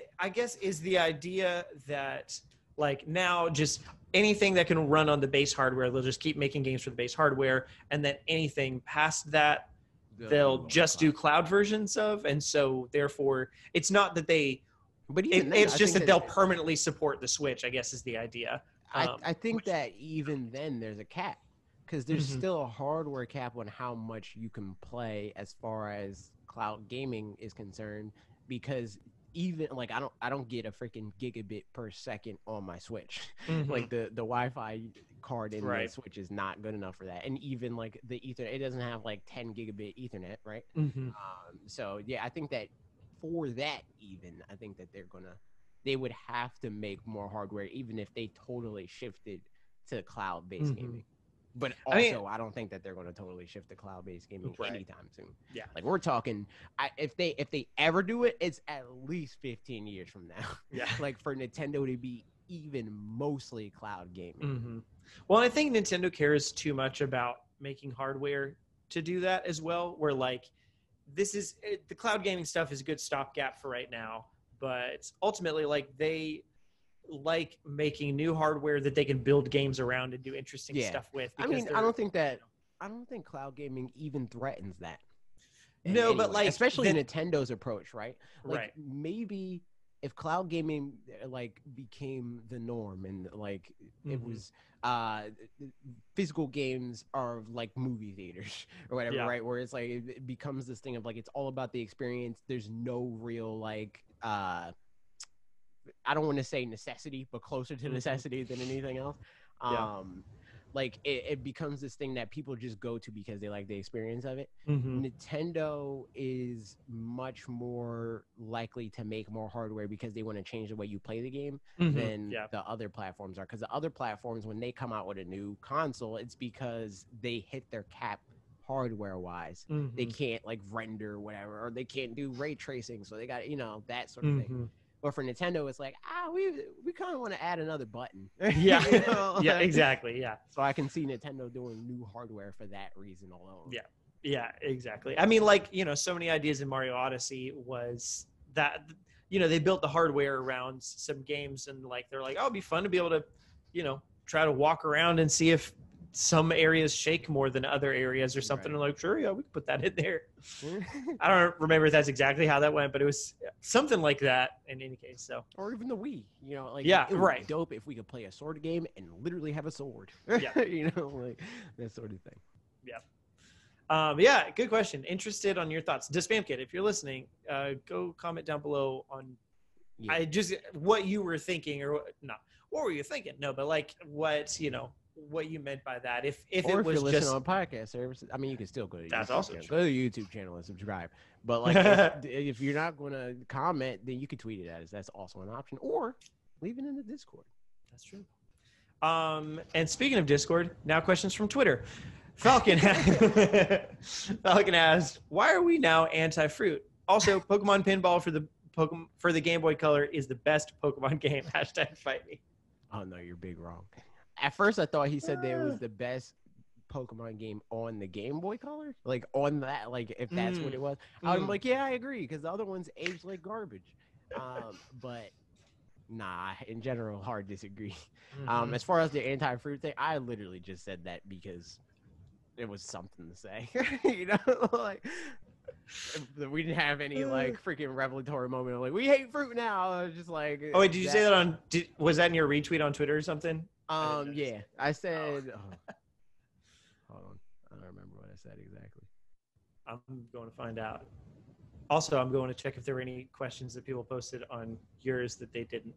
is the idea that, like, now just anything that can run on the base hardware, they'll just keep making games for the base hardware, and then anything past that, they'll just do cloud versions of, and so therefore it's not that they. But it's just that they'll permanently support the Switch, I guess, is the idea. I think that even then there's a cap, because there's still a hardware cap on how much you can play as far as cloud gaming is concerned, because even like I don't get a freaking gigabit per second on my Switch. Like the Wi-Fi card in the Switch is not good enough for that, and even like the Ethernet, it doesn't have like 10 gigabit Ethernet, right? So yeah, I think that. For that, even I think that they would have to make more hardware, even if they totally shifted to cloud-based gaming. But also, I don't think that they're going to totally shift to cloud-based gaming anytime soon. Yeah, like we're talking, if they ever do it, it's at least 15 years from now. Yeah, like for Nintendo to be even mostly cloud gaming. Well, I think Nintendo cares too much about making hardware to do that as well. Where like. The cloud gaming stuff is a good stopgap for right now, but ultimately, like, they like making new hardware that they can build games around and do interesting stuff with. I mean, I don't think cloud gaming even threatens that. No, but like, especially Nintendo's approach, right? Like, maybe if cloud gaming like became the norm and like it was physical games are like movie theaters or whatever, right? Where it's like it becomes this thing of like it's all about the experience. There's no real like I don't want to say necessity, but closer to necessity than anything else. Like it becomes this thing that people just go to because they like the experience of it. Nintendo is much more likely to make more hardware because they want to change the way you play the game than the other platforms are. Because the other platforms, when they come out with a new console, it's because they hit their cap hardware-wise. They can't like render whatever, or they can't do ray tracing, so they got that sort of thing. But for Nintendo, it's like, we kind of want to add another button. Yeah, yeah, exactly. Yeah. So I can see Nintendo doing new hardware for that reason alone. Yeah, yeah, exactly. I mean, like, so many ideas in Mario Odyssey was that, they built the hardware around some games, and like they're like, oh, it'd be fun to be able to, try to walk around and see if some areas shake more than other areas or something. And like, sure, yeah, we can put that in there. I don't remember if that's exactly how that went, but it was something like that in any case. So, or even the Wii, like, yeah, it would be dope if we could play a sword game and literally have a sword. Yeah. Like that sort of thing. Yeah. Yeah, good question. Interested on your thoughts. Spam Kid, if you're listening, go comment down below on what you were thinking, or what were you thinking? No, but like what you meant by that. If or it was if you're listening just on podcast services, I mean, you can still go to that's YouTube also channel. true. Go to the YouTube channel and subscribe. But like, if you're not going to comment, then you can tweet it at us. That's also an option, or leave it in the Discord. That's true. And speaking of Discord, now questions from Twitter. Falcon asked, "Why are we now anti-fruit? Also, Pokemon Pinball for the Game Boy Color is the best Pokemon game. #fight me." Oh no, you're big wrong. At first, I thought he said that it was the best Pokemon game on the Game Boy Color, like on that, like if that's what it was. I'm like, yeah, I agree, because the other ones aged like garbage. But nah, in general, hard disagree. As far as the anti-fruit thing, I literally just said that because it was something to say, like we didn't have any like freaking revelatory moment of like we hate fruit now. I was just like, oh wait, did you say that on? Was that in your retweet on Twitter or something? Yeah, I said. Hold on, I don't remember what I said exactly. I'm going to find out. Also, I'm going to check if there were any questions that people posted on yours that they didn't.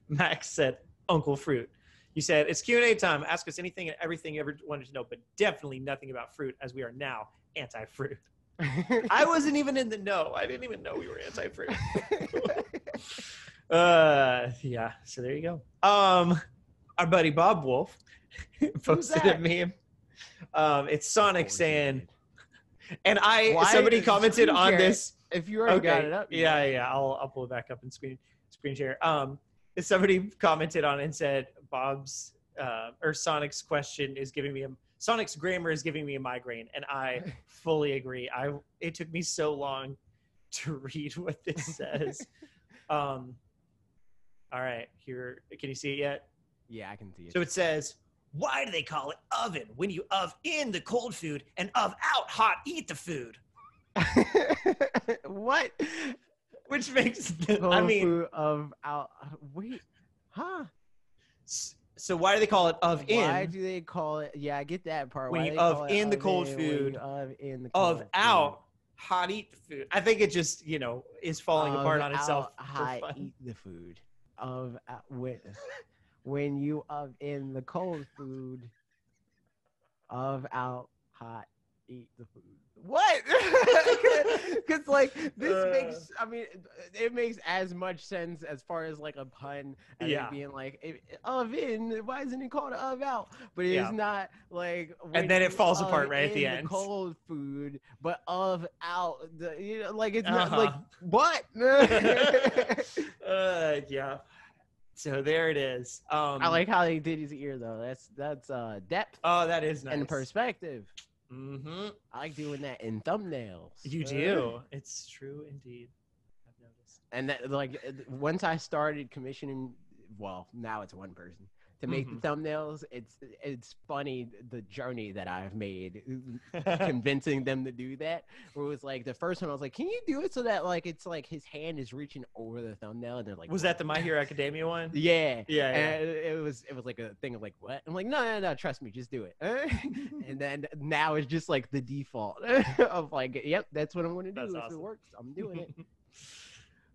Max said, "Uncle Fruit." You said, "It's Q&A time. Ask us anything and everything you ever wanted to know, but definitely nothing about fruit, as we are now anti-fruit." I wasn't even in the know. I didn't even know we were anti-fruit. Yeah, so there you go. Our buddy Bob Wolf posted a meme. It's Sonic saying, and somebody commented on this. If you already got it up. Yeah. I'll pull it back up and screen share. Somebody commented on it and said, Bob's or Sonic's question is giving me Sonic's grammar is giving me a migraine, and I fully agree. It took me so long to read what this says. All right, here, can you see it yet? Yeah, I can see it. So it says, "Why do they call it oven when you in the cold food and out hot eat the food?" What? Which makes food out. Wait, huh? So why do they call it in? Why do they call it? Yeah, I get that part. When you in the cold food, out hot eat the food. I think it just is falling apart on itself. Hot eat the food. When you in the cold food, out hot eat the food. What? Because like this makes, it makes as much sense as far as like a pun as it being like oven. Why isn't it called out? But it's not like. And then it falls apart right at the end. Cold food, but out. Like it's not like what? Yeah. So there it is. I like how they did his ear though. That's depth. Oh, that is nice. And perspective. Mm-hmm. I like doing that in thumbnails. You do. It's true indeed. I've noticed. And that, like, once I started commissioning, well, now it's one person to make the thumbnails. It's funny the journey that I've made convincing them to do that. Where it was like the first one, I was like, "Can you do it so that like it's like his hand is reaching over the thumbnail?" And they're like, "Was that the My Hero Academia one?" Yeah. And it was like a thing of like, "What?" I'm like, no, trust me, just do it. And then now it's just like the default of like, "Yep, that's what I'm going to do. If it works, I'm doing it."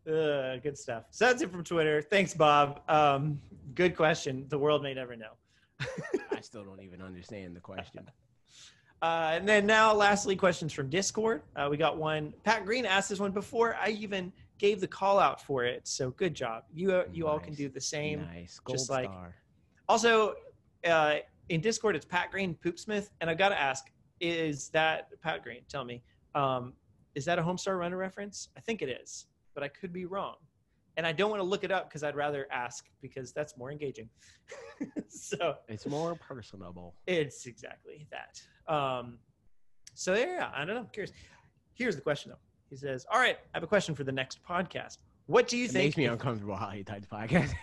Good stuff. So that's it from Twitter. Thanks, Bob. Good question. The world may never know. I still don't even understand the question. And then now, lastly, questions from Discord. We got one. Pat Green asked this one before I even gave the call out for it. So good job. You all can do the same. Nice. Gold just like star. Also, in Discord, it's Pat Green Poopsmith, and I've got to ask: is that Pat Green? Tell me, is that a Homestar Runner reference? I think it is, but I could be wrong. And I don't want to look it up because I'd rather ask because that's more engaging. So it's more personable. It's exactly that. So yeah, I don't know. I'm curious. Here's the question though. He says, "All right, I have a question for the next podcast. What do you think?" Makes me uncomfortable how he types podcast.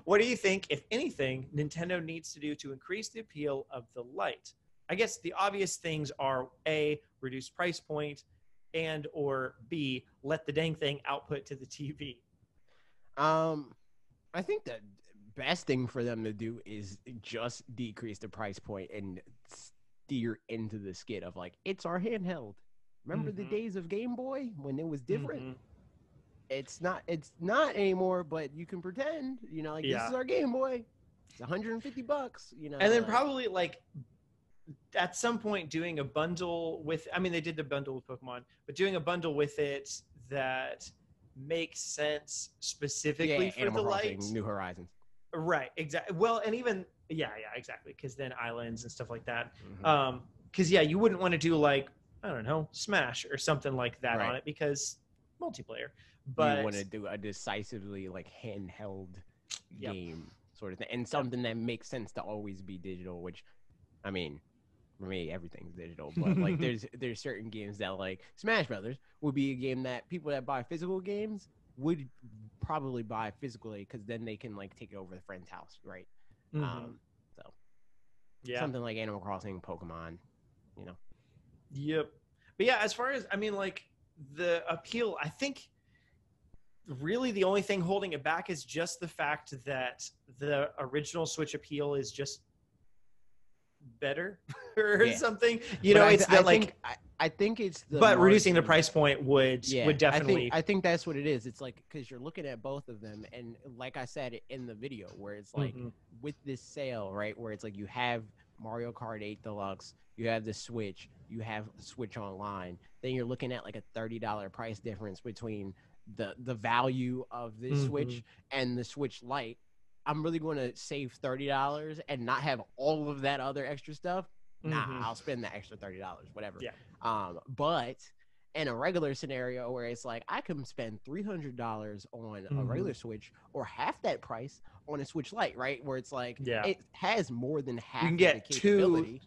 What do you think, if anything, Nintendo needs to do to increase the appeal of the Lite? I guess the obvious things are A, reduce price point, and or B, let the dang thing output to the TV. I think that best thing for them to do is just decrease the price point and steer into the skid of like, it's our handheld. Remember the days of Game Boy when it was different? It's not anymore, but you can pretend, you know, like this is our Game Boy. It's $150, you know. And then probably like at some point doing a bundle with, I mean, they did the bundle with Pokemon, but doing a bundle with it that makes sense specifically for Animal the Crossing, Lite. New Horizons. Right, exactly. Well, and even exactly, because then islands and stuff like that. Because you wouldn't want to do like, I don't know, Smash or something like that on it because multiplayer. But you want to do a decisively like handheld game sort of thing, and something that makes sense to always be digital. Which, I mean, for me, everything's digital. But like, there's certain games that like Smash Brothers would be a game that people that buy physical games would probably buy physically because then they can like take it over the friend's house, right? So something like Animal Crossing, Pokemon, you know. Yep. But yeah, as far as, I mean, like the appeal, I think really the only thing holding it back is just the fact that the original Switch appeal is just better or something. You know, it's that like I think it's the but reducing the price point would definitely. I think that's what it is. It's like because you're looking at both of them, and like I said in the video, where it's like with this sale, right, where it's like you have Mario Kart 8 Deluxe, you have the Switch, you have Switch Online, then you're looking at like a $30 price difference between the value of this Switch and the Switch Lite. I'm really going to save $30 and not have all of that other extra stuff. Nah, I'll spend the extra $30, whatever. Yeah. But in a regular scenario where it's like I can spend $300 on a regular Switch or half that price on a Switch Lite, right? Where it's like it has more than half. You can get the capability,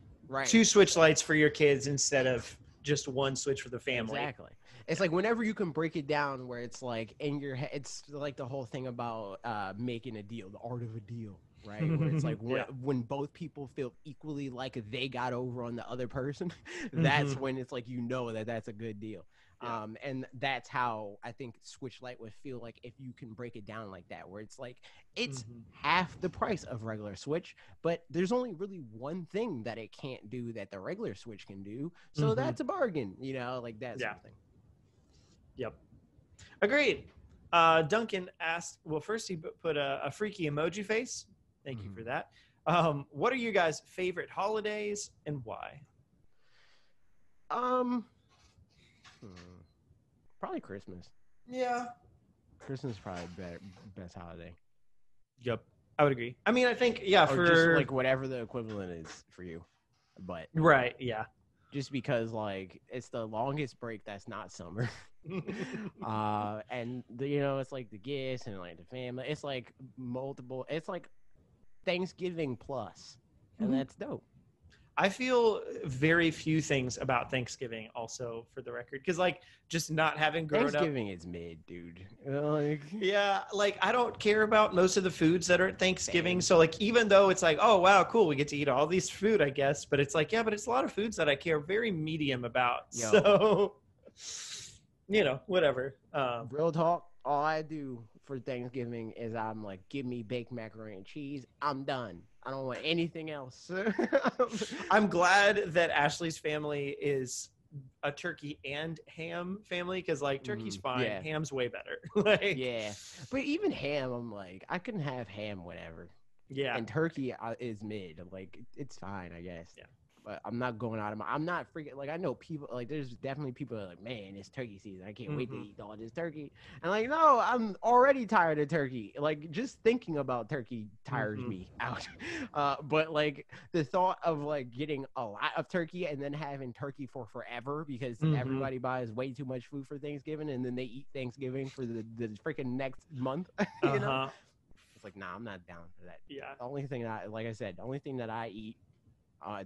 two Switch Lites for your kids instead of just one Switch for the family. Exactly. It's like whenever you can break it down where it's like in your head, it's like the whole thing about making a deal, the art of a deal, right? Where it's like when both people feel equally like they got over on the other person, that's when it's like, you know, that's a good deal. And that's how I think Switch Lite would feel like if you can break it down like that, where it's like it's half the price of regular Switch, but there's only really one thing that it can't do that the regular Switch can do. So that's a bargain, you know, like that sort of thing. Yep. Agreed. Duncan asked, well, first he put a freaky emoji face. Thank you for that. What are you guys' favorite holidays and why? Probably Christmas. Yeah. Christmas is probably best holiday. Yep. I would agree. I mean, I think, or for just like whatever the equivalent is for you. But right, yeah. Just because like it's the longest break that's not summer. And you know, it's like the gifts and like the family. It's like multiple. It's like Thanksgiving plus, and that's dope. I feel very few things about Thanksgiving also, for the record, because like just not having grown up. Thanksgiving is mid, dude. Like, yeah, like I don't care about most of the foods that are at Thanksgiving. So like even though it's like, oh wow, cool, we get to eat all these food, I guess, but it's like, yeah, but it's a lot of foods that I care very medium about. Yo. So you know, whatever. Real talk, all I do for Thanksgiving is I'm like, give me baked macaroni and cheese. I'm done. I don't want anything else. I'm glad that Ashley's family is a turkey and ham family, because like turkey's fine, ham's way better. Like, but even ham, I'm like, I can have ham whenever. Yeah, and turkey is mid. Like, it's fine, I guess. Yeah. But I'm not going out of my. I'm not freaking like. I know people like. There's definitely people that are like, man, it's turkey season. I can't wait to eat all this turkey. And like, no, I'm already tired of turkey. Like, just thinking about turkey tires me out. But like the thought of like getting a lot of turkey and then having turkey for forever because everybody buys way too much food for Thanksgiving and then they eat Thanksgiving for the freaking next month. You know? It's like, nah, I'm not down for that. Yeah. The only thing that, like I said, the only thing that I eat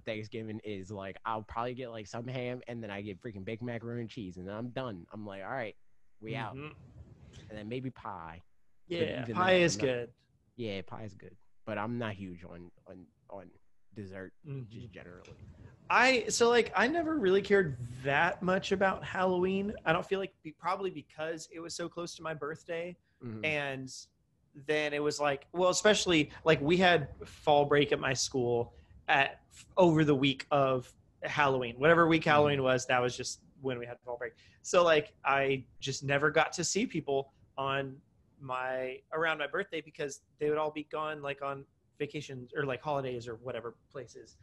Thanksgiving is like I'll probably get like some ham and then I get freaking baked macaroni and cheese and then I'm done. I'm like, all right, we out. And then maybe pie. Yeah, pie is good. Yeah, pie is good, but I'm not huge on dessert just generally. I never really cared that much about Halloween. I don't feel like probably because it was so close to my birthday and then it was like, well, especially like we had fall break at my school over the week of Halloween. Whatever week Halloween was, that was just when we had fall break. So like I just never got to see people around my birthday because they would all be gone like on vacations or like holidays or whatever places.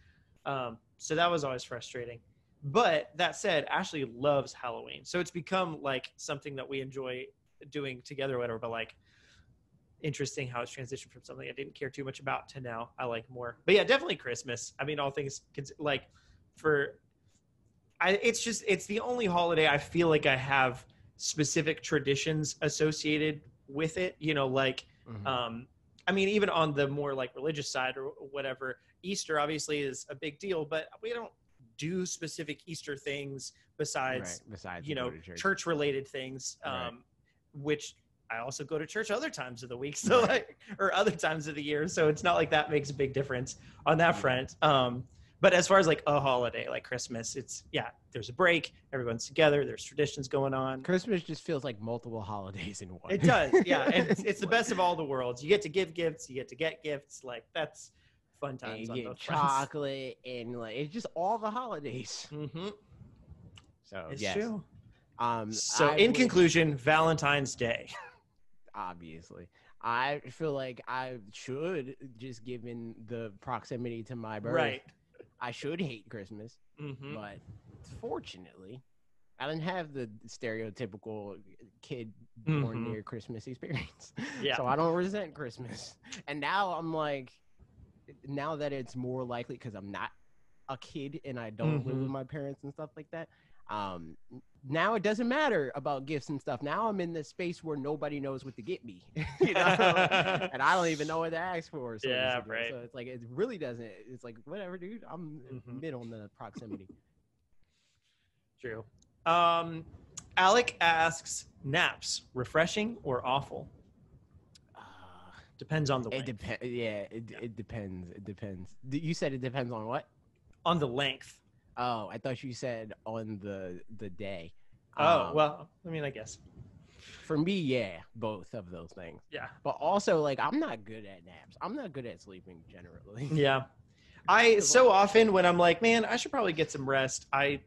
So that was always frustrating. But that said, Ashley loves Halloween. So it's become like something that we enjoy doing together or whatever, but like interesting how it's transitioned from something I didn't care too much about to now I like more. But yeah, definitely Christmas. I mean, all things like it's the only holiday I feel like I have specific traditions associated with it, you know, like I mean, even on the more like religious side or whatever, Easter obviously is a big deal, but we don't do specific Easter things besides you know, church related things, which I also go to church other times of the week, so like, or other times of the year, so it's not like that makes a big difference on that front. But as far as like a holiday like Christmas, it's there's a break, everyone's together, there's traditions going on. Christmas just feels like multiple holidays in one. It does, yeah. And it's the best of all the worlds. You get to give gifts, you get to get gifts, like that's fun times. And you get chocolate and like it's just all the holidays. So it's yes. True. So in conclusion, Valentine's Day. Obviously, I feel like I should, just given the proximity to my birth, I should hate Christmas. But fortunately, I didn't have the stereotypical kid born near Christmas experience. So I don't resent Christmas. And now I'm like, now that it's more likely because I'm not a kid and I don't live with my parents and stuff like that, now it doesn't matter about gifts and stuff. Now I'm in this space where nobody knows what to get me, you know, and I don't even know what to ask for. So So it's like, it really doesn't. It's like, whatever, dude. I'm mid on the proximity. True. Alec asks, naps, refreshing or awful? Depends on the length. It depends. Yeah, it depends. It depends. You said it depends on what? On the length. Oh, I thought you said on the day. Well, I mean, I guess. For me, both of those things. Yeah. But also, like, I'm not good at naps. I'm not good at sleeping generally. Yeah. I so often when I'm like, man, I should probably get some rest, I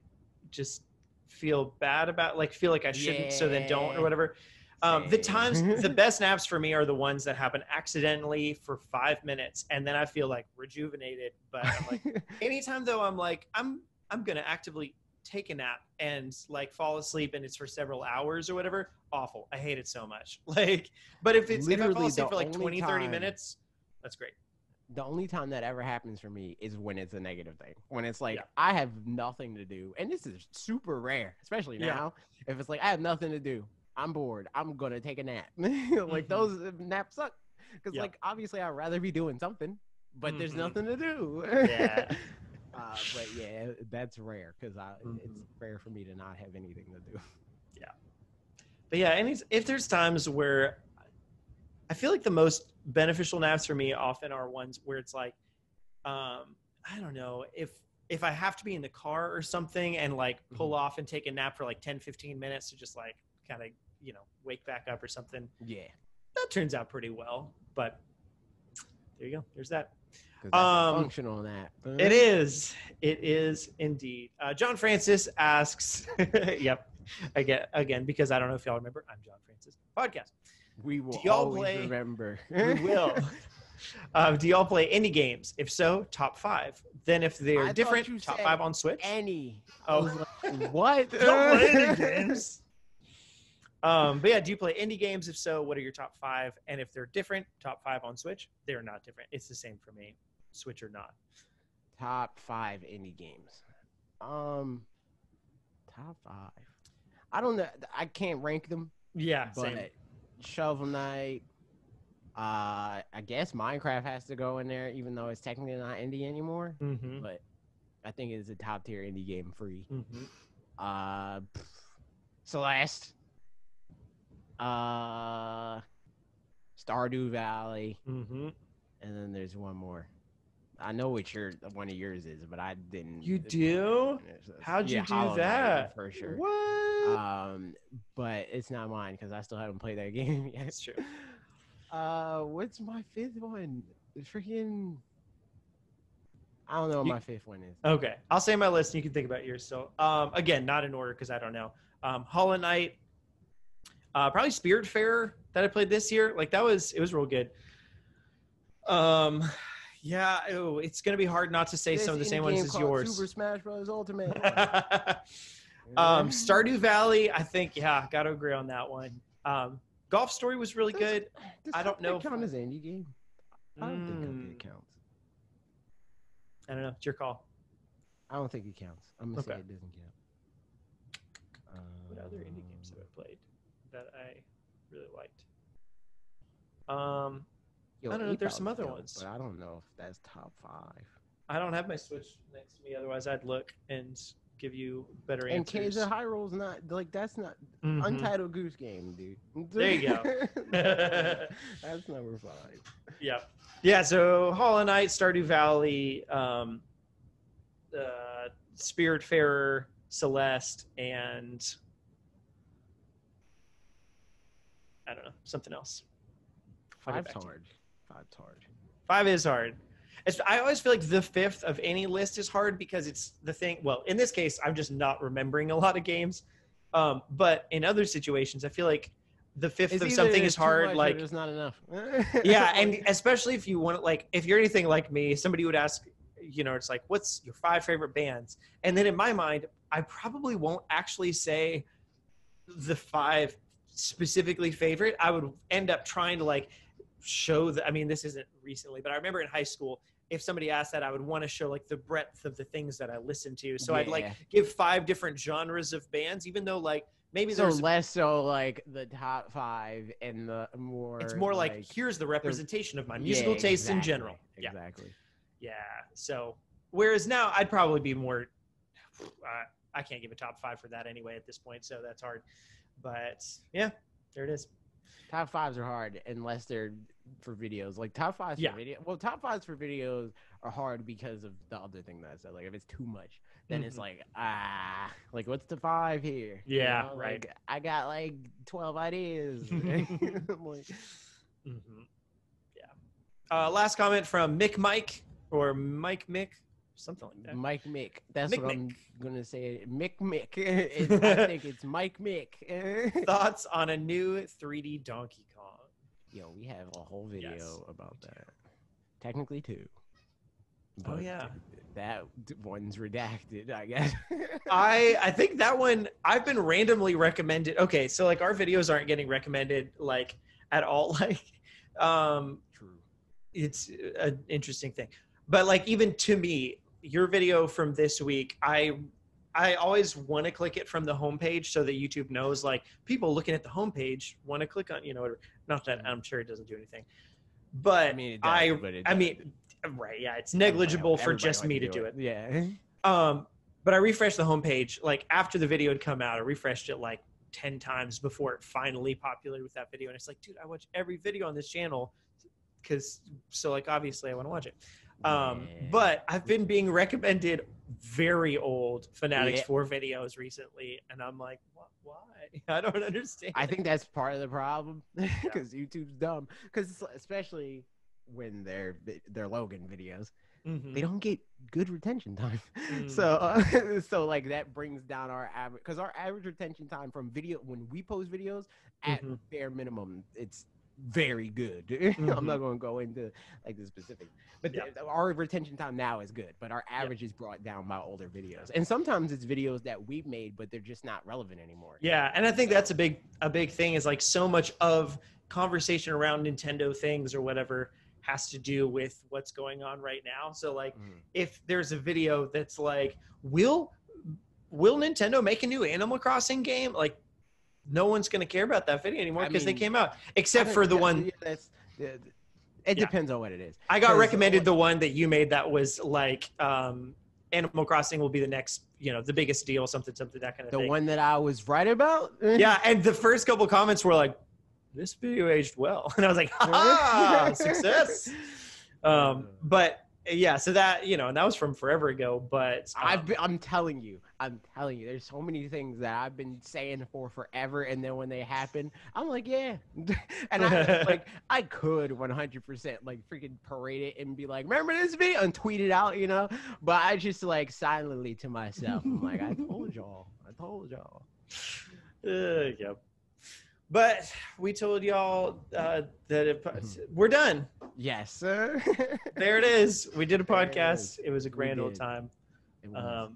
just feel bad about, like, feel like I shouldn't, so then don't or whatever. The best naps for me are the ones that happen accidentally for 5 minutes, and then I feel like rejuvenated. But I'm like, anytime though, I'm like, I'm gonna actively take a nap and like fall asleep, and it's for several hours or whatever. Awful. I hate it so much. Like, but if I fall asleep for like 20, 30 minutes, that's great. The only time that ever happens for me is when it's a negative thing. When it's like, I have nothing to do, and this is super rare, especially now. If it's like, I have nothing to do, I'm bored, I'm gonna take a nap. Like those naps suck, because like obviously I'd rather be doing something, but there's nothing to do. But yeah, that's rare, because it's rare for me to not have anything to do. Yeah, but yeah, and if there's times where I feel like the most beneficial naps for me often are ones where it's like, I don't know, if I have to be in the car or something and like pull off and take a nap for like 10, 15 minutes to just like kind of, you know, wake back up or something. Yeah. That turns out pretty well, but there you go. There's that. That's a functional nap. It is indeed. John Francis asks, yep, again, because I don't know if y'all remember, I'm John Francis podcast. We will always remember. We will. Do y'all play indie games? If so, top 5. Then if they're different, top 5 on Switch. Any. Oh, like, what? Don't play indie games. But yeah, do you play indie games? If so, what are your top 5? And if they're different, top 5 on Switch. They're not different. It's the same for me, Switch or not. Top 5 indie games. Top 5. I don't know. I can't rank them. Yeah, but same. Shovel Knight. I guess Minecraft has to go in there, even though it's technically not indie anymore. But I think it's a top tier indie game free. Celeste. Stardew Valley. And then there's one more. I know which one of yours is, but I didn't. You do? How'd you do that? For sure. What? But it's not mine because I still haven't played that game yet. That's true. What's my fifth one? Freaking. I don't know what my fifth one is. Okay, I'll say my list and you can think about yours still. Again, not in order because I don't know. Hollow Knight, probably Spiritfarer that I played this year. Like it was real good. Yeah, it's gonna be hard not to say some of the same ones as yours. Super Smash Bros. Ultimate. Stardew Valley, I think, yeah, got to agree on that one. Golf Story was really good. I don't know. Does that count as indie game? I don't think it counts. I don't know. It's your call. I don't think it counts. I'm gonna say it doesn't count. What other indie games have I played that I really liked? I don't know. There's some other ones, but I don't know if that's top 5. I don't have my Switch next to me. Otherwise, I'd look and give you better answers. And Caves of Hyrule's not like that's not Untitled Goose Game, dude. There you go. That's number 5. Yeah. Yeah, so Hollow Knight, Stardew Valley, Spiritfarer, Celeste, and I don't know, something else. 5's hard. 5's hard. 5 is hard. I always feel like the 5th of any list is hard because it's the thing. Well, in this case, I'm just not remembering a lot of games. But in other situations, I feel like the 5th of something is hard. Like there's not enough. Yeah, and especially if you want to, like, if you're anything like me, somebody would ask, it's like, what's your 5 favorite bands? And then in my mind, I probably won't actually say the 5 specifically favorite. I would end up trying to like show that. I mean, this isn't recently, but I remember in high school, if somebody asked that, I would want to show like the breadth of the things that I listen to. So I'd like give 5 different genres of bands, even though like maybe there's less so like the top 5 and the more. It's more like here's the representation of my musical tastes in general. Exactly. Yeah. So whereas now I'd probably be more. I can't give a top 5 for that anyway at this point, so that's hard. But yeah, there it is. Top 5s are hard unless they're for videos. Like top 5s for video. Well, top 5s for videos are hard because of the other thing that I said. Like if it's too much, then it's like like what's the 5 here? Yeah, right. Like, I got like 12 ideas. Like, yeah. Last comment from Mike or Mike Mick, something like that. Mike Mick. That's Mick what Mick. I'm gonna say. Mick. I think it's Mike Mick. Thoughts on a new 3D Donkey Kong? Yo, we have a whole video about that. Technically 2. Oh yeah, that one's redacted, I guess. I think that one I've been randomly recommended. Okay, so like our videos aren't getting recommended like at all. Like, True. It's an interesting thing, but like even to me, your video from this week, I always want to click it from the homepage so that YouTube knows like people looking at the homepage want to click on not that I'm sure it doesn't do anything, but I mean right, yeah, it's negligible for just me to do it. Yeah. But I refreshed the homepage like after the video had come out. I refreshed it like 10 times before it finally populated with that video, and it's like, dude, I watch every video on this channel so like obviously I want to watch it. But I've been being recommended very old fanatixfour videos recently, and I'm like, why? I don't understand. I think that's part of the problem because YouTube's dumb. Because especially when they're Logan videos, they don't get good retention time. So like that brings down our average, because our average retention time from video when we post videos at bare minimum, it's very good. I'm not going to go into like the specifics, but our retention time now is good, but our average is brought down by older videos, and sometimes it's videos that we've made but they're just not relevant anymore. Yeah, and I think that's a big thing is like so much of conversation around Nintendo things or whatever has to do with what's going on right now. So like if there's a video that's like, will Nintendo make a new Animal Crossing game? Like no one's going to care about that video anymore because they came out, except for the one. It depends on what it is. I got recommended the one that you made that was like Animal Crossing will be the next, the biggest deal, something, that kind of thing. The one that I was right about? Yeah, and the first couple comments were like, this video aged well. And I was like, ha, success. But Yeah, so that, you know, and that was from forever ago, but I'm telling you, there's so many things that I've been saying for forever, and then when they happen, I'm like, yeah, and I could 100% like freaking parade it and be like, remember this video, and tweet it out, you know, but I just like silently to myself, I'm like, I told y'all. Yep. But we told y'all we're done. Yes, sir. There it is. We did a There it podcast. is. It was a grand old did. time. It was.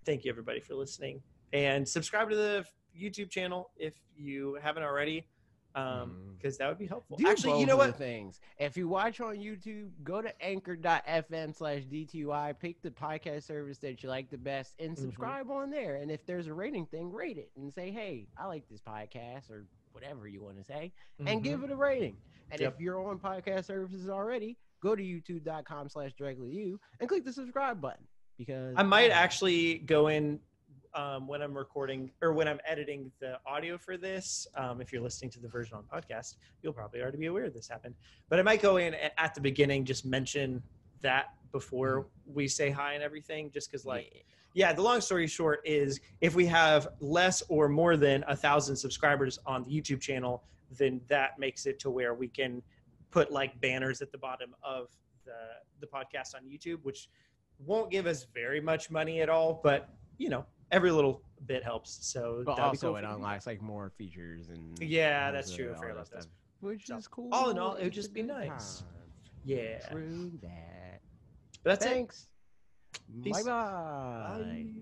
Thank you, everybody, for listening. And subscribe to the YouTube channel if you haven't already, because that would be helpful. Do Actually, both you know of what? the things. If you watch on YouTube, go to anchor.fm/DTY, pick the podcast service that you like the best, and subscribe on there. And if there's a rating thing, rate it and say, hey, I like this podcast, or whatever you want to say, and give it a rating. And if you're on podcast services already, go to youtube.com/directly and click the subscribe button, because I might actually go in when I'm recording or when I'm editing the audio for this. If you're listening to the version on podcast, you'll probably already be aware this happened. But I might go in at the beginning, just mention that before we say hi and everything, just because the long story short is if we have less or more than 1,000 subscribers on the YouTube channel, then that makes it to where we can put like banners at the bottom of the podcast on YouTube, which won't give us very much money at all, but you know, every little bit helps. So but also it unlocks like more features and that's true. I forgot about that. Which is cool. All in all, it would just be nice. Time. Yeah. True that. But that's Thanks. Peace. Bye-bye. Bye.